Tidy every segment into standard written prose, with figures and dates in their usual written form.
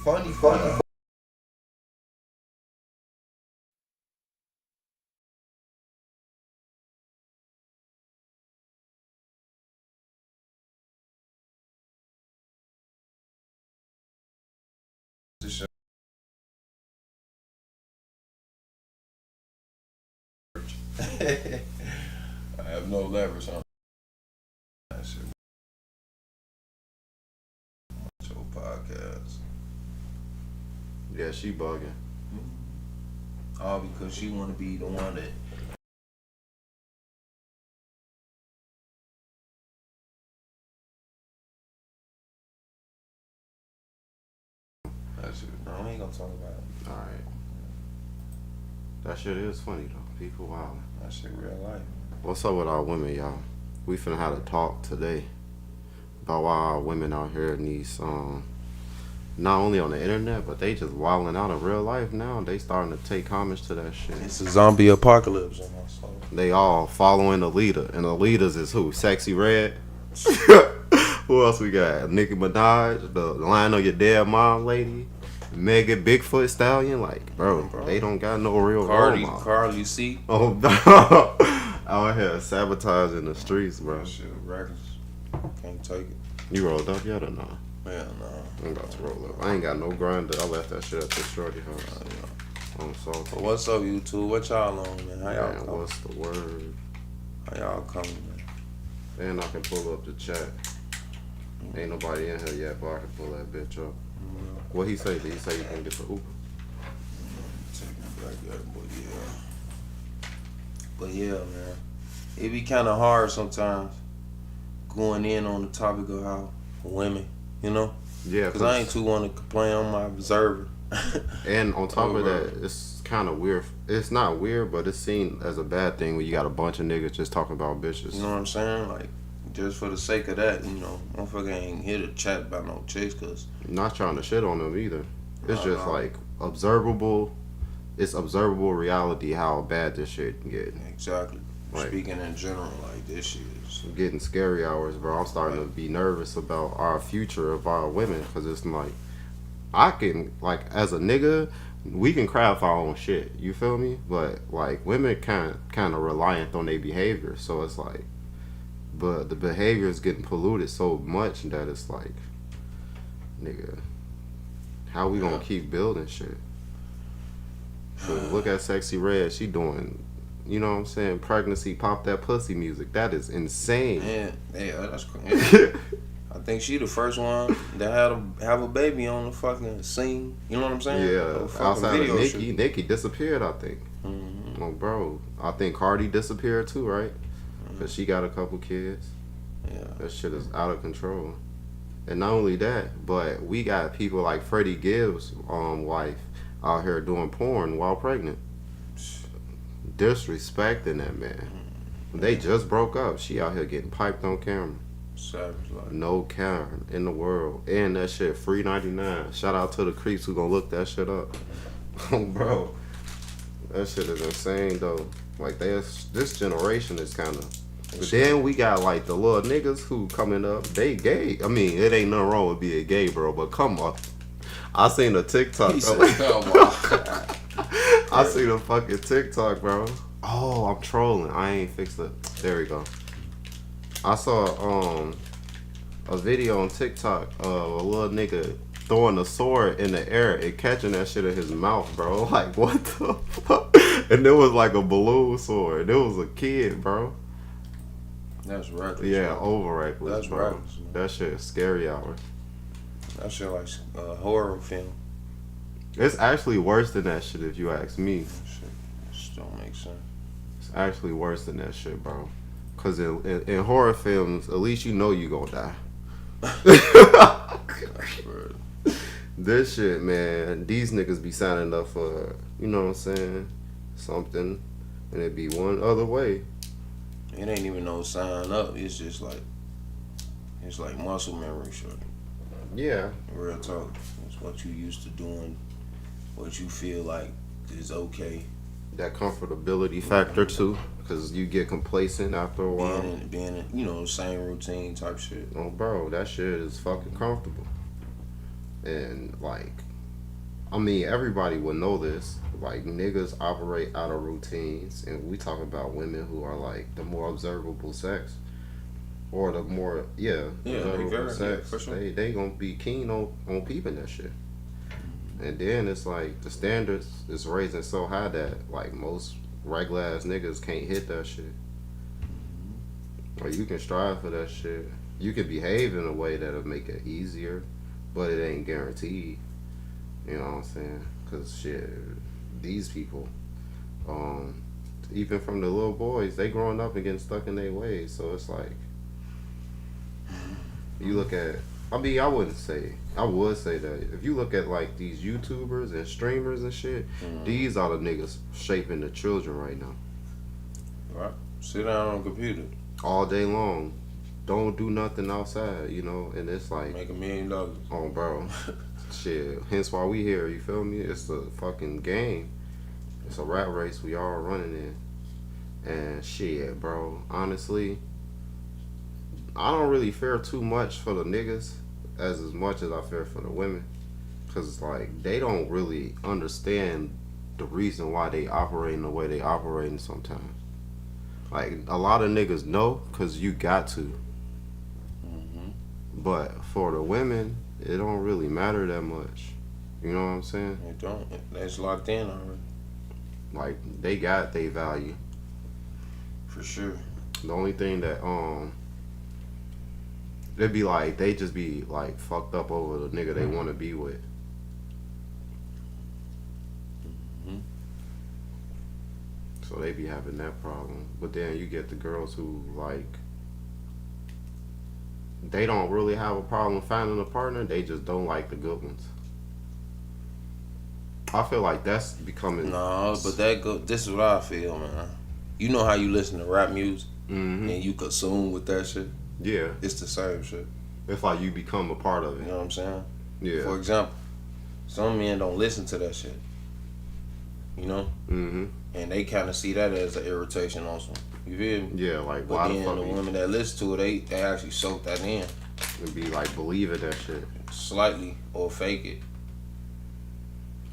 Funny. I have no leverage on that shit. Your podcast. Yeah, she bugging. All because she want to be the one that shit. No, I ain't gonna talk about it. Alright. That shit is funny though. People wildin'. That shit real life. What's up with our women, y'all? We finna have a talk today about why our women out here in these not only on the internet, but they just wilding out in real life now. They starting to take homage to that shit. It's a zombie apocalypse on my soul. They all following the leader, and the leaders is who? Sexy Red. Who else we got? Nicki Minaj, the line on your dead mom lady, Megan Bigfoot Stallion. Like, bro, they don't got no real role model. Carly C. Oh, out here sabotaging the streets, bro. That shit reckless. Can't take it. You rolled up yet or not? Hell no. I'm about to roll up. I ain't got no grinder. I left that shit at the shorty house. I'm salty. But what's up, YouTube? What y'all on, man? How y'all coming? What's the word? How y'all coming, man? And I can pull up the chat. Ain't nobody in here yet, but I can pull that bitch up. What he say? Did he say you can get the Uber? Take it back there, but yeah, man. It be kind of hard sometimes going in on the topic of how women, you know? Yeah, because I ain't too one to complain. I'm my observer. And on top of that, it's kind of weird. It's not weird, but it's seen as a bad thing when you got a bunch of niggas just talking about bitches. You know what I'm saying? Like, just for the sake of that, you know, motherfucker ain't here to chat about no chicks, cause I'm not trying to shit on them either. It's just like observable. It's observable reality how bad this shit can get. Exactly. Like, speaking in general, like this shit is getting scary hours, bro. I'm starting to be nervous about our future of our women, because it's like I can, like, as a nigga, we can craft our own shit. You feel me? But like women kind of reliant on their behavior, so it's like, but the behavior is getting polluted so much that it's like, nigga, how we gonna keep building shit? So look at Sexy Red. She doing, you know what I'm saying, pregnancy pop that pussy music. That is insane. Yeah, that's crazy. I think she the first one that have a baby on the fucking scene. You know what I'm saying? Yeah, outside of Nicki. Nicki disappeared, I think. Mm-hmm. Oh, bro. I think Cardi disappeared too, right? Because she got a couple kids. Yeah. That shit is out of control. And not only that, but we got people like Freddie Gibbs' wife out here doing porn while pregnant. Disrespecting that man. They just broke up. She out here getting piped on camera. Savage life. No camera in the world. And that shit free 99. Shout out to the creeps who gonna look that shit up. Bro, that shit is insane though. Like, this generation is kind of. But then we got like the little niggas who coming up. They gay. I mean, it ain't nothing wrong with being gay, bro. But come on. I seen a TikTok. He said, come on. I seen a fucking TikTok, bro. Oh, I'm trolling. I ain't fixed it. There we go. I saw a video on TikTok of a little nigga throwing a sword in the air and catching that shit in his mouth, bro. Like, what the fuck? And it was like a balloon sword. It was a kid, bro. That's reckless. Yeah, over reckless. That's bro. reckless, man. That shit is scary hour. That shit like a horror film. It's actually worse than that shit if you ask me. That shit just don't make sense. It's actually worse than that shit, bro. Cause in horror films, at least you know you gonna die. This shit, man, these niggas be signing up for, you know what I'm saying, something, and it be one other way. It ain't even no sign up. It's just like, it's like muscle memory, shit. Yeah. Real talk. It's what you used to doing, what you feel like is okay. That comfortability factor too, because you get complacent after a while. Being in, you know, same routine type shit. Oh, bro, that shit is fucking comfortable. And like, I mean, everybody would know this. Like, niggas operate out of routines, and we talk about women who are like the more observable sex, or the more observable sex. For sure. They gonna be keen on peeping that shit. And then it's like the standards is raising so high that like most regular ass niggas can't hit that shit. Or you can strive for that shit. You can behave in a way that'll make it easier, but it ain't guaranteed. You know what I'm saying? Cause shit, these people, even from the little boys, they growing up and getting stuck in their ways. So it's like, you look at, I mean, I would say that if you look at like these YouTubers and streamers and shit, these are the niggas shaping the children right now. Right. Sit down on a computer all day long, don't do nothing outside, you know, and it's like make $1 million. Oh, bro, shit. Hence why we here. You feel me? It's a fucking game. It's a rat race we all running in, and shit, bro. Honestly, I don't really fear too much for the niggas as much as I fear for the women, cause it's like they don't really understand the reason why they operating the way they operating sometimes. Like, a lot of niggas know, cause you got to. But for the women, it don't really matter that much. You know what I'm saying? It don't. That's locked in already. Like, they got their value. For sure. The only thing that it'd be like they just be like fucked up over the nigga they want to be with. So they be having that problem. But then you get the girls who like, they don't really have a problem finding a partner. They just don't like the good ones. I feel like that's becoming. No, but this is what I feel, man. You know how you listen to rap music Mm-hmm. and you consume with that shit? Yeah. It's the same shit. It's like you become a part of You it. know what I'm saying? Yeah. For example, some men don't listen to that shit. You know? Mm-hmm. And they kind of see that as an irritation on some. You feel me? Yeah, like, But why then the fuck the you- women that listen to it, they actually soak that in. It'd be like believing that shit. Slightly, or fake it.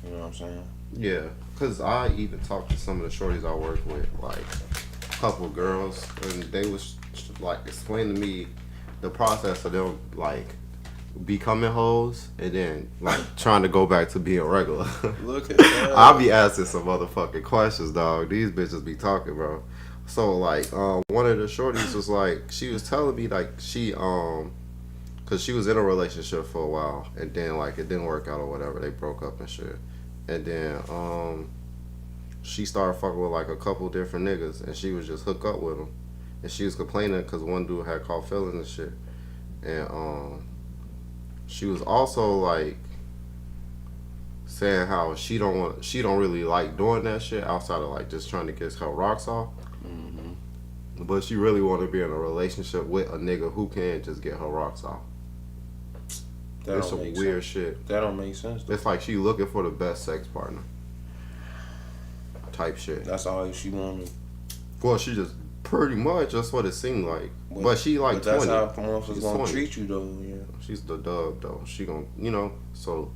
You know what I'm saying? Yeah, cause I even talked to some of the shorties I work with, like a couple girls, and they was like explaining to me the process of them like becoming hoes and then like trying to go back to being regular. Look at that. I'll be asking some motherfucking questions, dog. These bitches be talking, bro. So like, one of the shorties was like, she was telling me like she cause she was in a relationship for a while and then like it didn't work out or whatever. They broke up and shit. And then she started fucking with like a couple different niggas, and she was just hook up with them. And she was complaining because one dude had caught feelings and shit. And she was also like saying how she don't really like doing that shit outside of like just trying to get her rocks off. Mm-hmm. But she really want to be in a relationship with a nigga who can just get her rocks off. It's some weird shit. That don't make sense, though. It's like she looking for the best sex partner type shit. That's all she wanted. Well, she just pretty much, that's what it seemed like. But she like 20. That's how motherfuckers She's gonna 20. treat you, though. Yeah. She's the dub, though. She gon', you know, so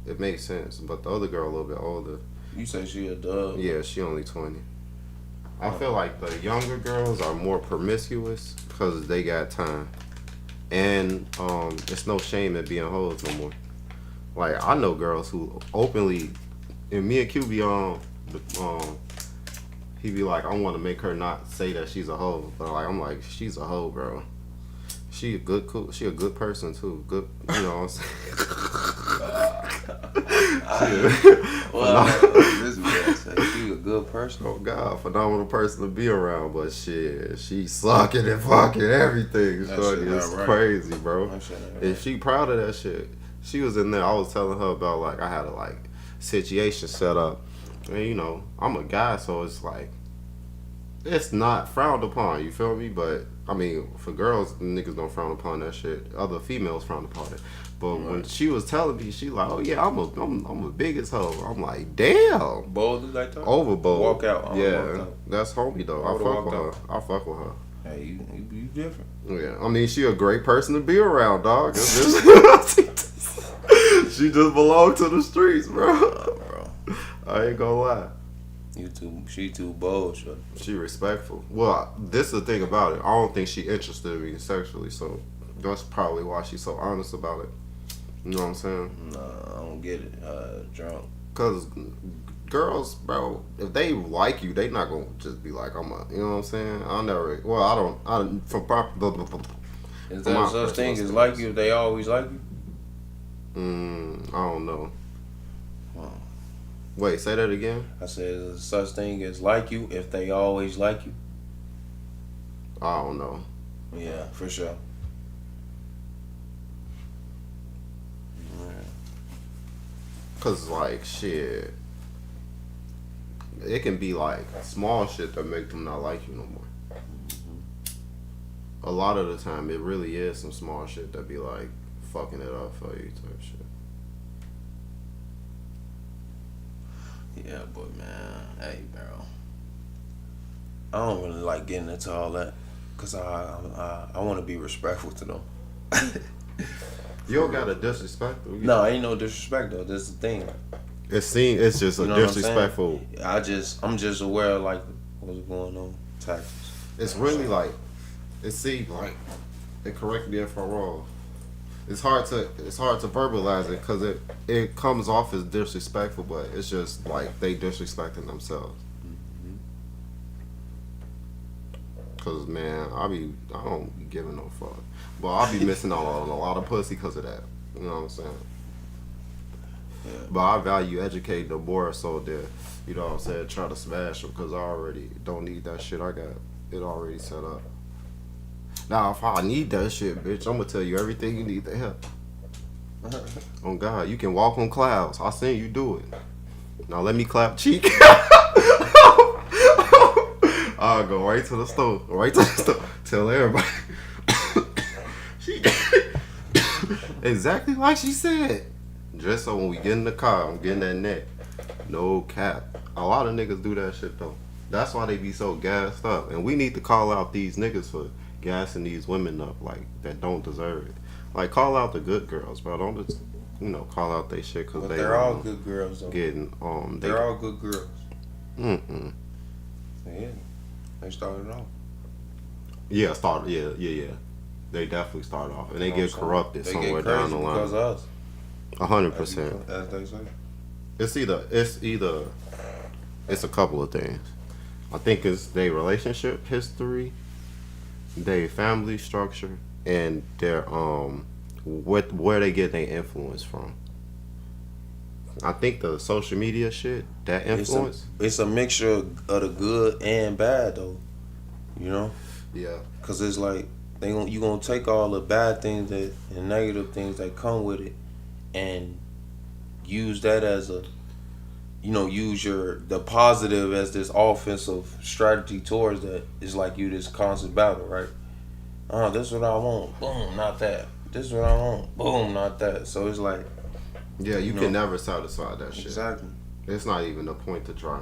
it makes sense. But the other girl a little bit older. You say she a dub. Yeah, she only 20. I feel like the younger girls are more promiscuous because they got time. And it's no shame in being hoes no more. Like, I know girls who openly, and me and Q be on, he be like, I want to make her not say that she's a hoe. But like, I'm like, she's a hoe, bro. She a good person too. Good, you know what I'm saying? Well, this man say she a good person. Oh God, phenomenal person to be around, but shit, she sucking and fucking everything. Shorty, it's right. crazy, bro. That shit ain't And right. she proud of that shit. She was in there. I was telling her about like I had a like situation set up, and you know I'm a guy, so it's like it's not frowned upon. You feel me? But I mean, for girls, niggas don't frown upon that shit. Other females frown upon it. But when she was telling me, she like, oh yeah, I'm a biggest hoe. I'm like, damn. Boldly like that? Overbold. Walk out. Yeah, Walk out. that's homie though. I would've fuck with walked her. I fuck with her. Hey, you different. Yeah, I mean, she a great person to be around, dog. It's just, She just belonged to the streets, bro. Bro. I ain't gonna lie. She too bold, sure. She respectful. Well, this is the thing about it. I don't think she interested in me sexually, so that's probably why she's so honest about it. You know what I'm saying? Nah, I don't get it. Drunk. Cause girls, bro, if they like you, they not gonna just be like, you know what I'm saying? I don't, Is there such thing as like you if they always like you? I don't know. Huh. Wait, say that again? I said, is there such thing as like you if they always like you? I don't know. Yeah, for sure. Cause like shit, it can be like small shit that make them not like you no more. A lot of the time, it really is some small shit that be like fucking it up for you type shit. Yeah, but man, hey, bro, I don't really like getting into all that, cause I want to be respectful to them. You don't gotta disrespect them. No, ain't no disrespect though. This is the thing. It's just a disrespectful. I'm just aware of like what's going on. Tactics. It's really like, and correct me if I'm wrong. It's hard to verbalize it because it comes off as disrespectful, but it's just like they disrespecting themselves. Cause man, I don't be giving no fuck, but I be missing out on a lot of pussy because of that. You know what I'm saying? Yeah. But I value educating them more so that, you know what I'm saying, try to smash them because I already don't need that shit. I got it already set up. Now, if I need that shit, bitch, I'm gonna tell you everything you need to help. Oh God, you can walk on clouds. I seen you do it. Now let me clap cheek. I'll go right to the store. Tell everybody. She exactly like she said. Just so when we get in the car, I'm getting that neck. No cap. A lot of niggas do that shit though. That's why they be so gassed up. And we need to call out these niggas for gassing these women up like that don't deserve it. Like call out the good girls, bro. Don't just call out they shit because they're all good girls though. Getting they're all good girls. Yeah. They started off. Yeah, They definitely start off, and they get corrupted somewhere down the line. Because of us. 100%. As they say. It's a couple of things. I think it's their relationship history, their family structure, and their where they get their influence from. I think the social media shit, that influence. It's a mixture of the good and bad though. You know? Yeah. Cause it's like you gonna take all the bad things and negative things that come with it, and use that as use the positive as this offensive strategy towards that. It's like this constant battle, right? This is what I want. Boom, not that. This is what I want. Boom, not that. So it's like. Yeah, you can never satisfy that shit. Exactly. It's not even a point to try.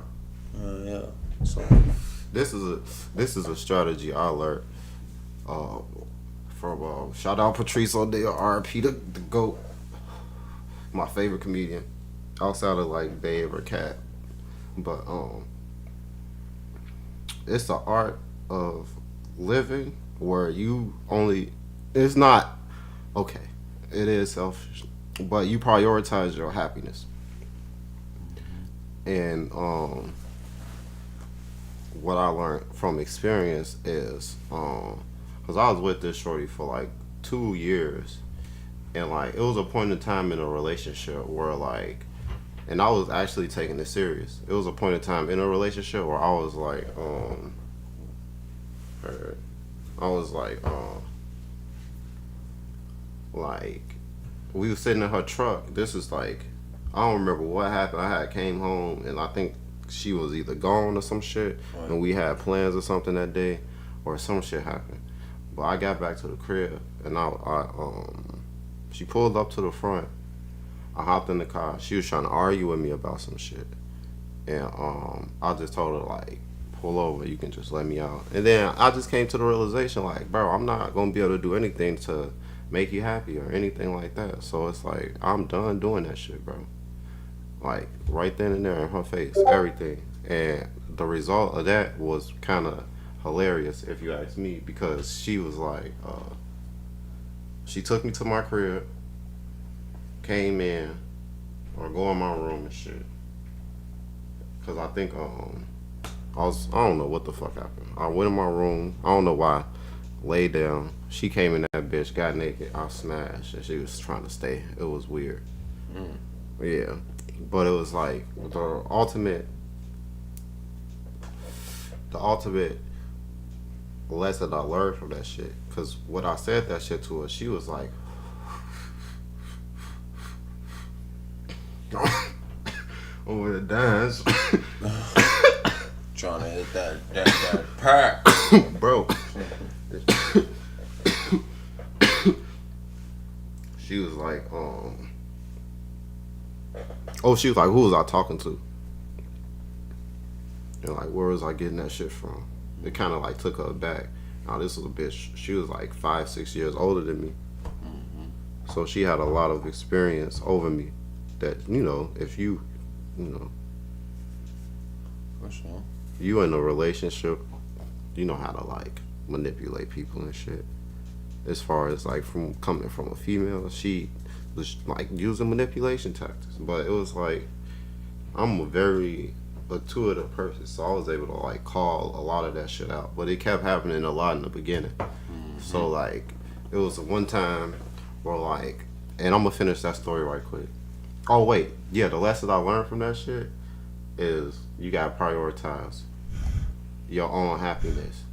Yeah. So this is a strategy I learned from shout out Patrice O'Neal, R.I.P. the GOAT, my favorite comedian outside of like Dave or Cat. But it's the art of living where it's not okay. It is selfish, but you prioritize your happiness. And what I learned from experience is because I was with this shorty for like 2 years, and like it was a point in time in a relationship where like, and I was actually taking it serious. It was a point in time in a relationship where I was like we was sitting in her truck. This is like, I don't remember what happened. I had came home and I think she was either gone or some shit, right. And we had plans or something that day, or some shit happened. But I got back to the crib and she pulled up to the front. I hopped in the car. She was trying to argue with me about some shit, and I just told her like, pull over. You can just let me out. And then I just came to the realization like, bro, I'm not gonna be able to do anything to make you happy or anything like that. So it's like I'm done doing that shit, bro. Like right then and there in her face, everything. And the result of that was kind of hilarious, if you ask me, because she was like, she took me to my crib, came in, or go in my room and shit. Cause I think I don't know what the fuck happened. I went in my room. I don't know why. Laid down. She came in that bitch, got naked. I smashed, and she was trying to stay. It was weird. Yeah, but it was like the ultimate lesson I learned from that shit. Cause when I said that shit to her, she was like, over the dance. Trying to hit that pack. Bro. She was like, oh, she was like, who was I talking to? And like, where was I getting that shit from? It kind of like took her aback. Now this was a bitch. She was like 5-6 years older than me, so she had a lot of experience over me. That if you know, For sure. you in a relationship, you know how to like manipulate people and shit. As far as like from coming from a female, she was like using manipulation tactics. But it was like I'm a very intuitive person, so I was able to like call a lot of that shit out. But it kept happening a lot in the beginning. So like it was one time where like, and I'm gonna finish that story right quick. Oh wait, yeah, the lesson I learned from that shit is you gotta prioritize your own happiness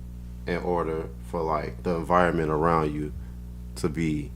in order for like the environment around you to be.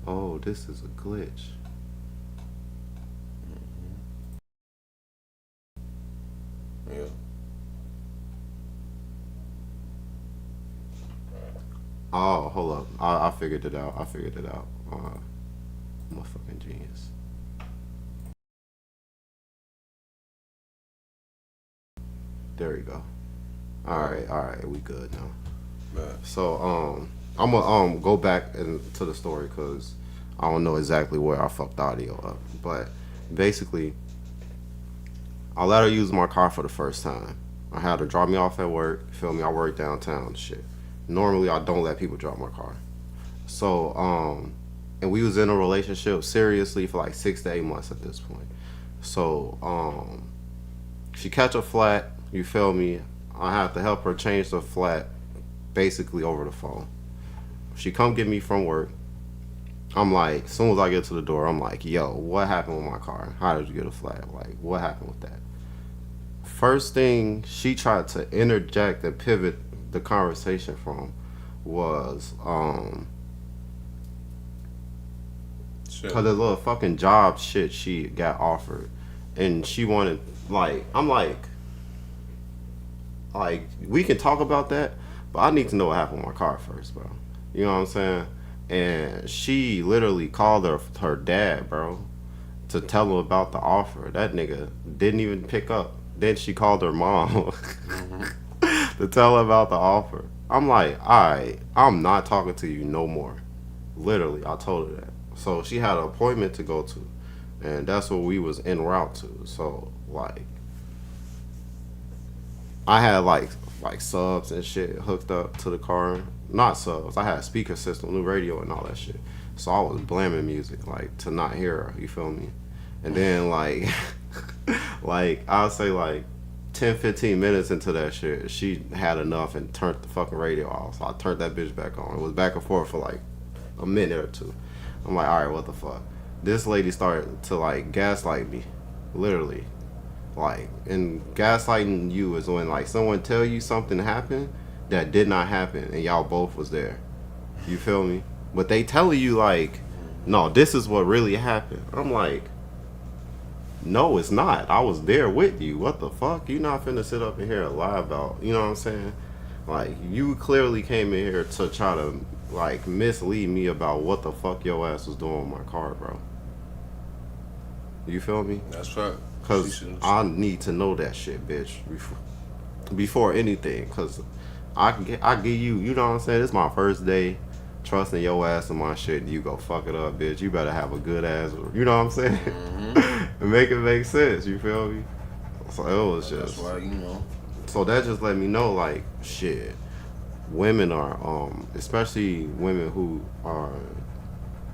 Oh, this is a glitch. Yeah. Oh, hold up. I figured it out. I figured it out. I'm a fucking genius. There we go. All right, we good now. But So I'm gonna go back into the story because I don't know exactly where I fucked the audio up, but basically I let her use my car for the first time. I had her drop me off at work. You feel me? I work downtown. Shit. Normally, I don't let people drive my car. So, and we was in a relationship seriously for like 6 to 8 months at this point. So, she catch a flat. You feel me? I have to help her change the flat, basically over the phone. She come get me from work. I'm like, as soon as I get to the door, I'm like, yo, what happened with my car? How did you get a flat? Like, what happened with that? First thing she tried to interject and pivot the conversation from was, Shit. cause the little fucking job shit she got offered, and she wanted, like, I'm like we can talk about that, but I need to know what happened with my car first, bro. You know what I'm saying? And she literally called her dad, bro, to tell him about the offer. That nigga didn't even pick up. Then she called her mom to tell her about the offer. I'm like, alright, I'm not talking to you no more. Literally, I told her that. So she had an appointment to go to, and that's what we was en route to. So like, I had like subs and shit hooked up to the car. Not subs. I had a speaker system, new radio, and all that shit. So I was blamming music like to not hear her. You feel me? And then like, like I'll say like 10, 15 minutes into that shit, she had enough and turned the fucking radio off. So I turned that bitch back on. It was back and forth for like a minute or two. I'm like, all right, what the fuck? This lady started to like gaslight me, literally. Like, and gaslighting you is when like someone tell you something happened that did not happen and y'all both was there. You feel me? But they telling you like, no, this is what really happened. I'm like, no, it's not. I was there with you. What the fuck? You not finna sit up in here and lie about, you know what I'm saying? Like, you clearly came in here to try to like mislead me about what the fuck your ass was doing with my car, bro. You feel me? That's right. Cause I need to know that shit, bitch, before anything. Cause I give you, you know what I'm saying? It's my first day trusting your ass in my shit, and you go fuck it up, bitch. You better have a good ass, you know what I'm saying? And make it make sense. You feel me? So it was just. That's why, you know. So that just let me know, like, shit. Women are, especially women who are,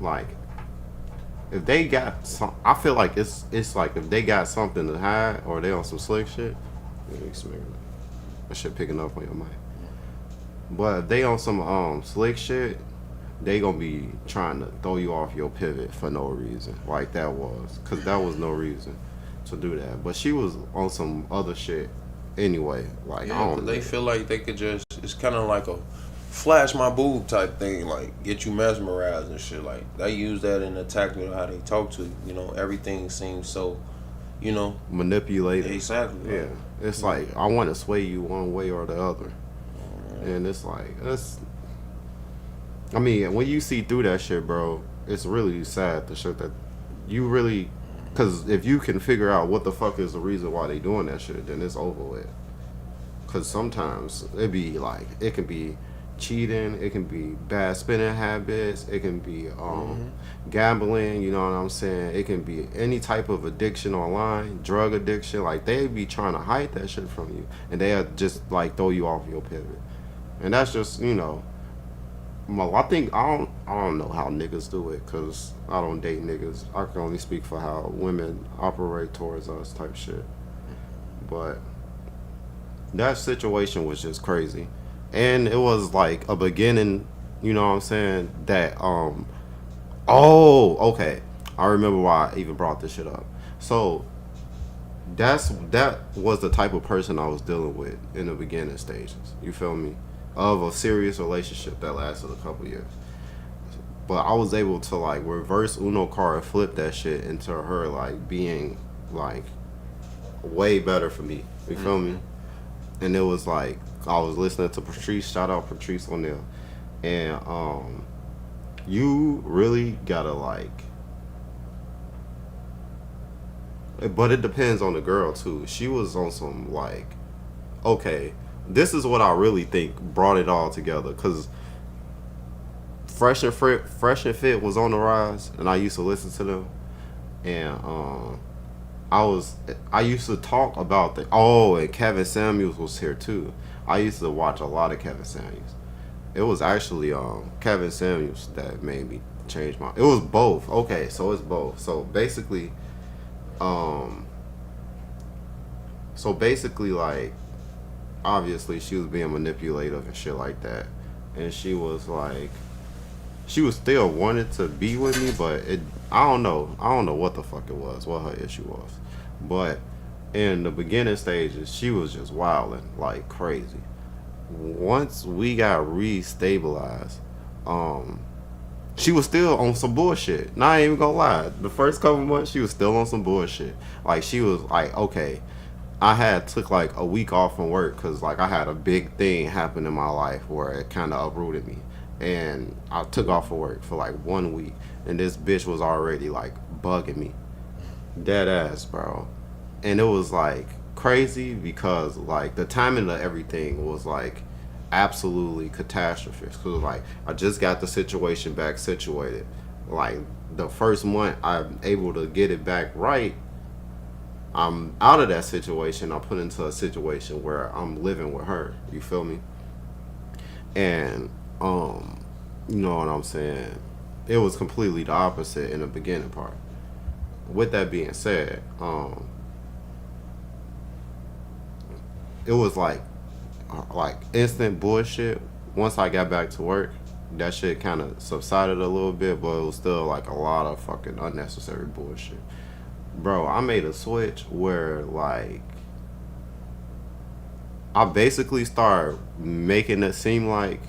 like, if they got some, I feel like it's like if they got something to hide or they on some slick shit. That shit picking up on your mic. But if they on some slick shit, they gonna be trying to throw you off your pivot for no reason, like that was, cause that was no reason to do that. But she was on some other shit anyway. Like, yeah, I don't. They feel like they could just. It's kind of like a flash my boob type thing, like get you mesmerized and shit. Like they use that in the tactic of how they talk to you. You know, everything seems so, you know, manipulated. Exactly. Yeah, it's like I want to sway you one way or the other, and it's like that's. I mean, when you see through that shit, bro, it's really sad the shit that you really, because if you can figure out what the fuck is the reason why they doing that shit, then it's over with. Because sometimes it be like, it can be cheating, it can be bad spending habits, it can be gambling, you know what I'm saying? It can be any type of addiction online, drug addiction. Like, they be trying to hide that shit from you, and they just like throw you off your pivot. And that's just, you know, I think I don't know how niggas do it, because I don't date niggas. I can only speak for how women operate towards us type shit. But that situation was just crazy. And it was like a beginning, you know what I'm saying, that okay, I remember why I even brought this shit up. So that was the type of person I was dealing with in the beginning stages, you feel me, of a serious relationship that lasted a couple years. But I was able to like reverse Uno card, flip that shit into her like being like way better for me, you feel me? And it was like, I was listening to Patrice, shout out Patrice O'Neal, and you really gotta like, but it depends on the girl too. She was on some like, okay, this is what I really think brought it all together, because Fresh and Fit was on the rise, and I used to listen to them, and I used to talk about and Kevin Samuels was here too. I used to watch a lot of Kevin Samuels. It was actually Kevin Samuels that made me change my. It was both. Okay, so it's both. Um, so basically, like, obviously she was being manipulative and shit like that, and she was still wanted to be with me, but I don't know what the fuck it was, what her issue was, but in the beginning stages, she was just wilding like crazy. Once we got restabilized, um, she was still on some bullshit. Not even gonna lie. The first couple months, she was still on some bullshit. Like she was like, okay, I had took like a week off from work because like I had a big thing happen in my life where it kind of uprooted me, and I took off for work for like 1 week, and this bitch was already like bugging me, dead ass, bro. And it was like crazy because like the timing of everything was like absolutely catastrophic. Cause like I just got the situation back situated. Like the first month I'm able to get it back right, I'm out of that situation. I'm put into a situation where I'm living with her. You feel me? And you know what I'm saying? It was completely the opposite in the beginning part. With that being said, it was like instant bullshit. Once I got back to work, that shit kind of subsided a little bit, but it was still like a lot of fucking unnecessary bullshit. Bro, I made a switch where like I basically started making it seem like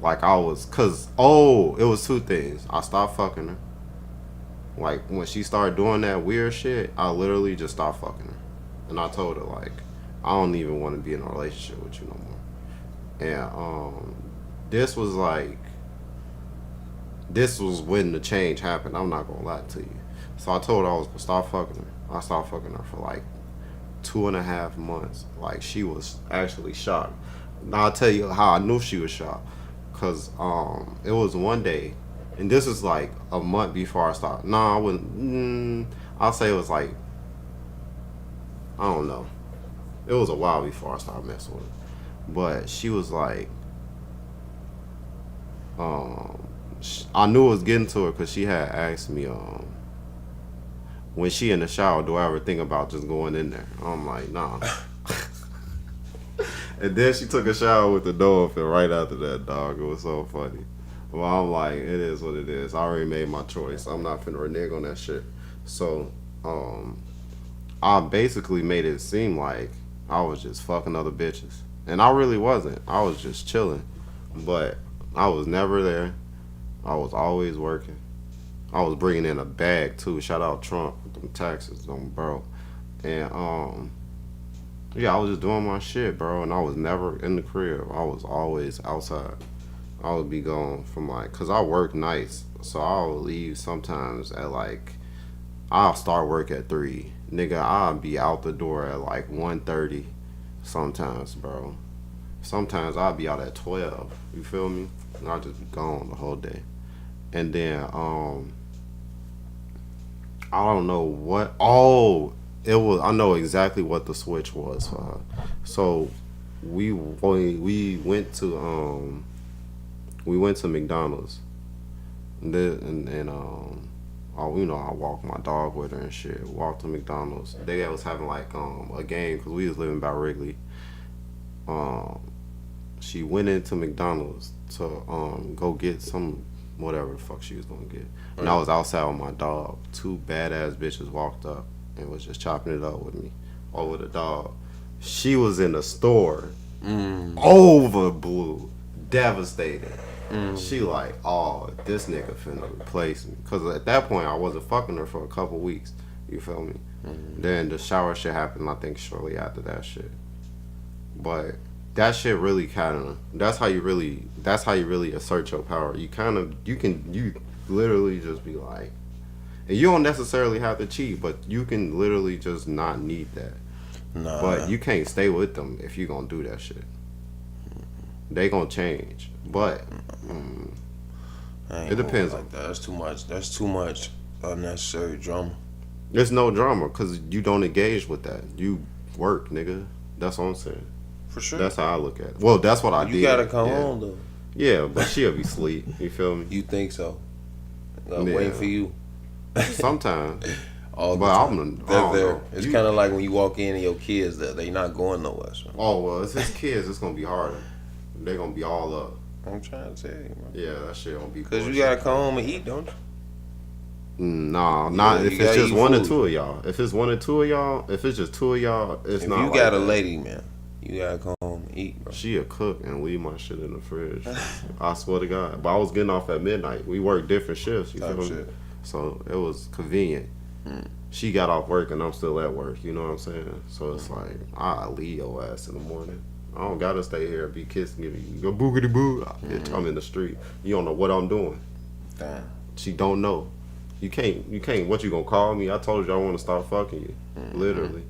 I was, cause it was two things. I stopped fucking her. Like when she started doing that weird shit, I literally just stopped fucking her, and I told her like I don't even want to be in a relationship with you no more. And this was like this was when the change happened. I'm not gonna lie to you. So I told her I was gonna stop fucking her. I stopped fucking her for like 2.5 months. Like she was actually shocked. Now I'll tell you how I knew she was shocked. Cause it was one day, and this is like a month before I stopped. No, I wouldn't. I'll say it was like I don't know. It was a while before I started messing with her. But she was like, I knew it was getting to her because she had asked me, when she in the shower, do I ever think about just going in there? I'm like, nah. And then she took a shower with the door open right after that, dog. It was so funny. Well, I'm like, it is what it is. I already made my choice. I'm not finna renege on that shit. So, I basically made it seem like I was just fucking other bitches. And I really wasn't. I was just chilling. But I was never there. I was always working. I was bringing in a bag too. Shout out Trump with them taxes on bro. And yeah, I was just doing my shit, bro. And I was never in the crib. I was always outside. I would be gone from like, cause I work nights, so I'll leave sometimes at like, I'll start work at 3. Nigga, I'll be out the door at like 1:30. Sometimes, bro. Sometimes I'll be out at 12. You feel me? And I'll just be gone the whole day. And then I don't know what. Oh, it was. I know exactly what the switch was for her. So we went to McDonald's. And oh, you know, I walked my dog with her and shit. Walked to McDonald's. They was having like a game because we was living by Wrigley. Um, she went into McDonald's to go get some whatever the fuck she was gonna get. And I was outside with my dog. 2 badass bitches walked up and was just chopping it up with me over the dog. She was in the store, over blue, devastated. She like, oh, this nigga finna replace me. Cause at that point I wasn't fucking her for a couple weeks. You feel me? Then the shower shit happened. I think shortly after that shit. But that shit really kind of that's how you really assert your power. You literally just be like, and you don't necessarily have to cheat, but you can literally just not need that. Nah. But you can't stay with them if you gonna do that shit. They gonna change, but it depends. Like that. That's too much. That's too much unnecessary drama. There's no drama because you don't engage with that. You work, nigga. That's what I'm saying. For sure. That's how I look at it. Well, that's what I did. You gotta come home though. Yeah, but she'll be asleep. You feel me? You think so? Waiting for you. Sometimes. All the but time. They're there. It's kind of like when you walk in and your kids, they not going nowhere. So. Oh, well, it's his kids. It's going to be harder. They're going to be all up. I'm trying to tell you, man. Yeah, that shit going to be because you got to come home and eat, don't you? Nah, not if it's just one or two of y'all. If it's one or two of y'all, if it's just two of y'all, it's not. If you got a lady, man, you got to come home and eat, bro. She a cook and leave my shit in the fridge. I swear to God. But I was getting off at midnight. We worked different shifts. You feel me? So it was convenient. She got off work and I'm still at work. You know what I'm saying? So it's like, I leave your ass in the morning. I don't gotta stay here and be kissing you. Go boogity boo. I'm in the street. You don't know what I'm doing. Damn. She don't know. You can't. What you gonna call me? I told you I want to start fucking you, literally.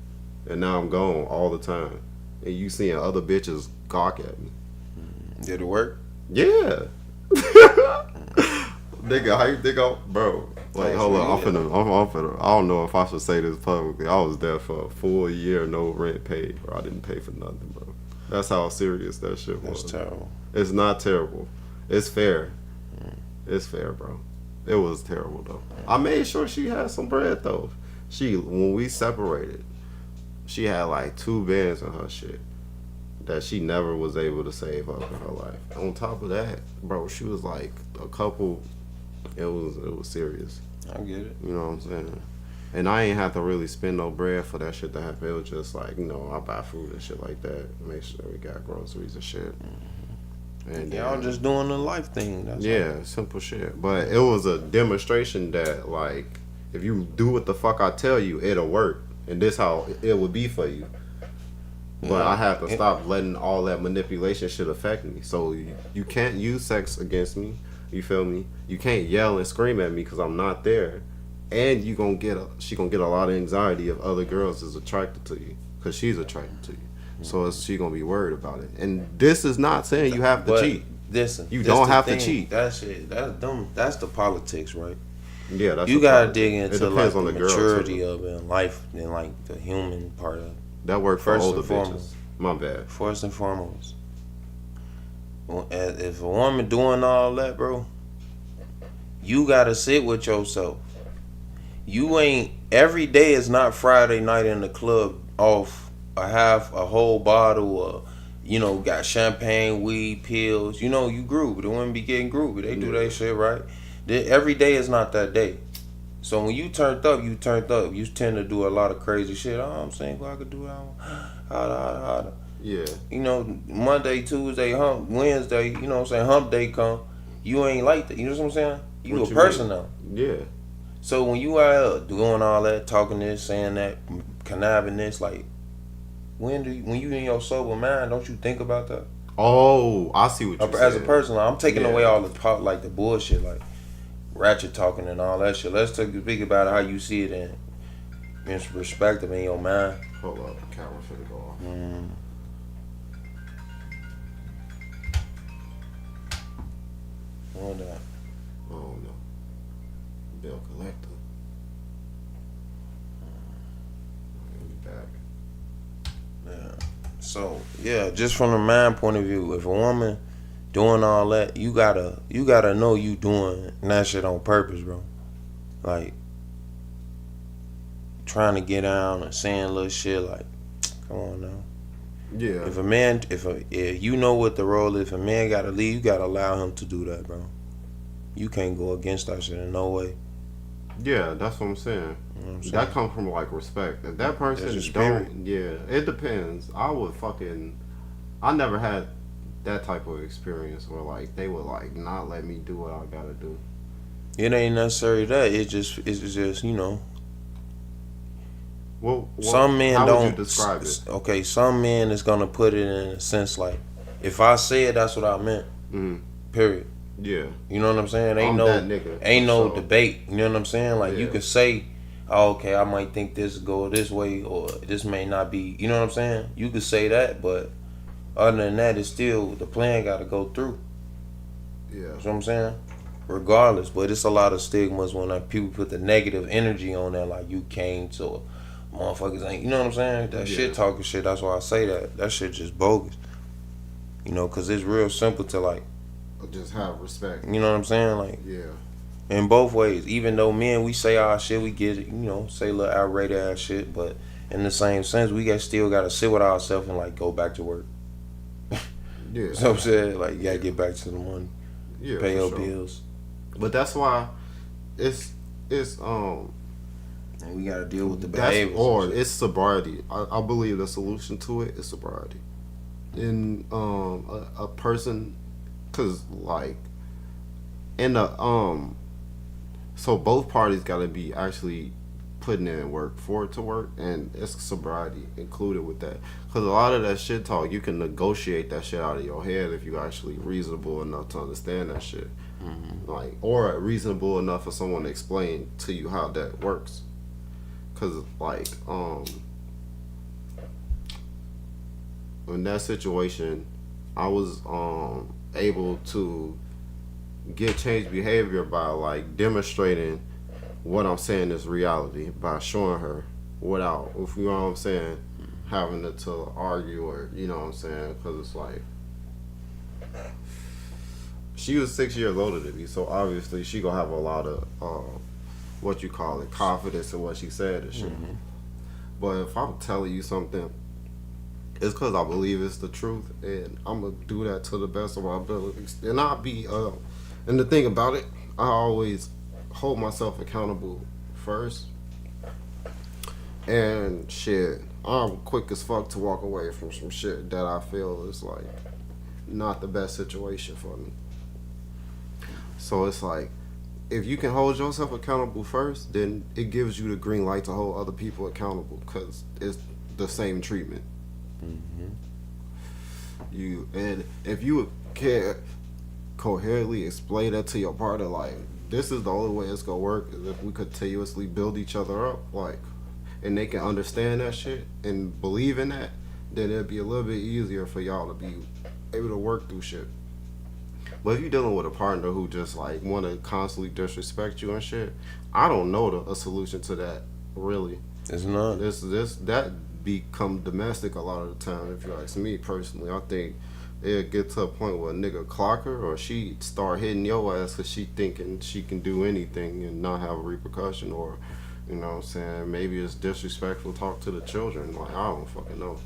And now I'm gone all the time. And you seeing other bitches gawk at me. Did it work? Yeah. Nigga, how you think bro? Like, hold on, I'm finna. I don't know if I should say this publicly. I was there for a full year, no rent paid, bro. I didn't pay for nothing, bro. That's how serious that shit was. That's terrible. It's not terrible. It's fair. It's fair, bro. It was terrible though. I made sure she had some bread though. When we separated, she had like 2 bands in her shit that she never was able to save up in her life. On top of that, bro, she was like a couple. It was serious. I get it. You know what I'm saying? And I ain't have to really spend no bread for that shit to happen. It was just like, I buy food and shit like that. Make sure we got groceries and shit. And y'all just doing the life thing. That's all. Simple shit. But it was a demonstration that, like, if you do what the fuck I tell you, it'll work. And this how it would be for you. But I have to stop letting all that manipulation shit affect me. So you can't use sex against me. You feel me? You can't yell and scream at me because I'm not there. And she gonna get a lot of anxiety if other girls is attracted to you because she's attracted to you. So she gonna be worried about it. And this is not saying you have to cheat. Listen, you don't have to cheat. That's it. That's dumb. That's the politics, right? Yeah, that's you gotta dig into like the on maturity of it in life and like the human part of it. That worked for older bitches. My bad. First and foremost, if a woman doing all that, bro, you gotta sit with yourself. You ain't every day is not Friday night in the club off a whole bottle of, got champagne, weed, pills. You groovy. The women be getting groovy. They do that shit right. Every day is not that day. So when you turned up, you turned up. You tend to do a lot of crazy shit. Oh, I'm single, I could do that. Yeah. Monday, Tuesday, Wednesday, hump day come. You ain't like that. You know what I'm saying? You a person now. Yeah. So when you out doing all that, talking this, saying that, conniving this, like, when you in your sober mind, don't you think about that? Oh, I see what you're saying. As a person, I'm taking away all the bullshit, like ratchet talking and all that shit. Let's speak about how you see it in perspective in your mind. Hold up, the camera finna go off. What that? Oh no. Bill collector. I'll be back. Yeah. So just from the mind point of view, if a woman doing all that, you gotta know you doing that shit on purpose, bro. Like trying to get down and saying little shit like, come on now. Yeah. If you know what the role is, if a man gotta leave, you gotta allow him to do that, bro. You can't go against that shit in no way. Yeah, that's what I'm saying. You know what I'm saying? That comes from like respect. If that person it depends. I never had that type of experience where like they would like not let me do what I gotta do. It ain't necessarily that. It's just Well, some men how don't. Would you describe it? Okay, some men is gonna put it in a sense like, if I said that's what I meant. Period. Yeah. You know what I'm saying? I'm that nigga, ain't no so. debate. You know what I'm saying? Like you could say, oh, okay, I might think this go this way or this may not be. You know what I'm saying? You could say that, but other than that, it's still the plan got to go through. Yeah. You know what I'm saying? regardless. But it's a lot of stigmas when like people put the negative energy on that, like you came to motherfuckers ain't, you know what I'm saying? That shit talking shit. That's why I say that shit just bogus. You know, cause it's real simple to like just have respect. You know what I'm saying? Like Yeah. in both ways. Even though men, we say our shit, we get it. You know, say little outrageous ass shit, but in the same sense, we still gotta sit with ourselves and like go back to work. Yeah. You know what I'm saying? Like you gotta get back to the money. Yeah. Pay your sure. bills. But that's why it's and we gotta deal with the behaviors. Or it's sobriety. I believe the solution to it is sobriety. In a person, cause like in the so both parties gotta be actually putting in work for it to work, and it's sobriety included with that. Cause a lot of that shit talk, you can negotiate that shit out of your head if you actually reasonable enough to understand that shit. Like, or reasonable enough for someone to explain to you how that works. Cause like in that situation, I was able to get changed behavior by like demonstrating what I'm saying is reality by showing her without, if you know what I'm saying, having to argue or you know what I'm saying, because it's like she was 6 years older than me, so obviously she gonna have a lot of what you call it, confidence in what she said and shit. But if I'm telling you something, it's because I believe it's the truth, and I'm gonna do that to the best of my abilities. And I'll be and the thing about it, I always hold myself accountable first. And shit, I'm quick as fuck to walk away from some shit that I feel is like not the best situation for me. So it's like, if you can hold yourself accountable first, then it gives you the green light to hold other people accountable, because it's the same treatment. And if you can coherently explain that to your partner, like, this is the only way it's gonna work is if we continuously build each other up, like, and they can understand that shit and believe in that, then it'll be a little bit easier for y'all to be able to work through shit. But if you're dealing with a partner who just like want to constantly disrespect you and shit, I don't know a solution to that, really. It's not. That become domestic a lot of the time. If you ask me personally, I think it'll get to a point where a nigga clock her, or she start hitting your ass because she thinking she can do anything and not have a repercussion, or you know what I'm saying, maybe it's disrespectful talk to the children. Like, I don't fucking know.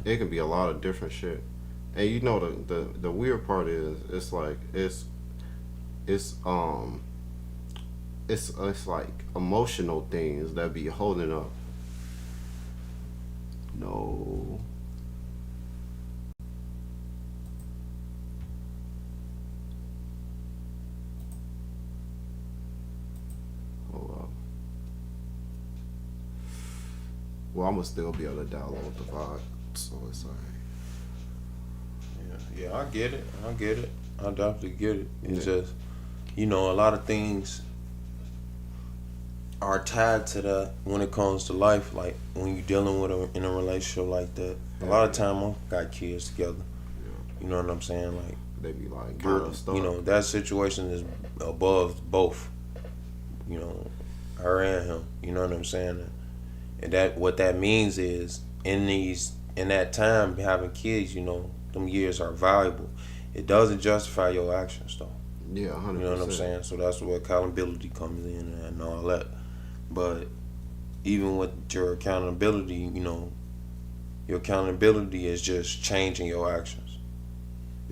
It can be a lot of different shit. And you know the weird part is it's like it's like emotional things that be holding up. No. Hold up. Well, I'm gonna still be able to download the vibe, so it's like. Yeah, I get it. I definitely get it. It's just, you know, a lot of things are tied to that when it comes to life. Like when you're dealing with in a relationship like that, a lot of time I got kids together. You know what I'm saying? Like they be like kind of stuck. You know, that situation is above both. You know, her and him. You know what I'm saying? And that what that means is in that time having kids, you know, them years are valuable. It doesn't justify your actions though. Yeah, 100%. You know what I'm saying? So that's where accountability comes in and all that. But even with your accountability, you know, your accountability is just changing your actions.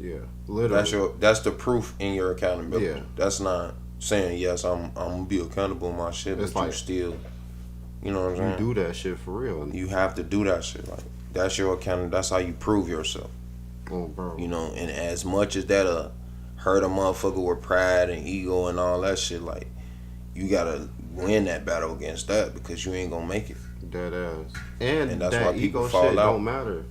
Yeah, literally. That's the proof in your accountability. Yeah. That's not saying yes, I'm gonna be accountable in my shit, it's but like, you still, you know what I'm saying? You do that shit for real. You have to do that shit. Like that's your account. That's how you prove yourself. Oh, bro. You know, and as much as that hurt a motherfucker with pride and ego and all that shit, like you gotta win that battle against that because you ain't gonna make it. Dead ass. And that's that why ego shit fall out. don't matter.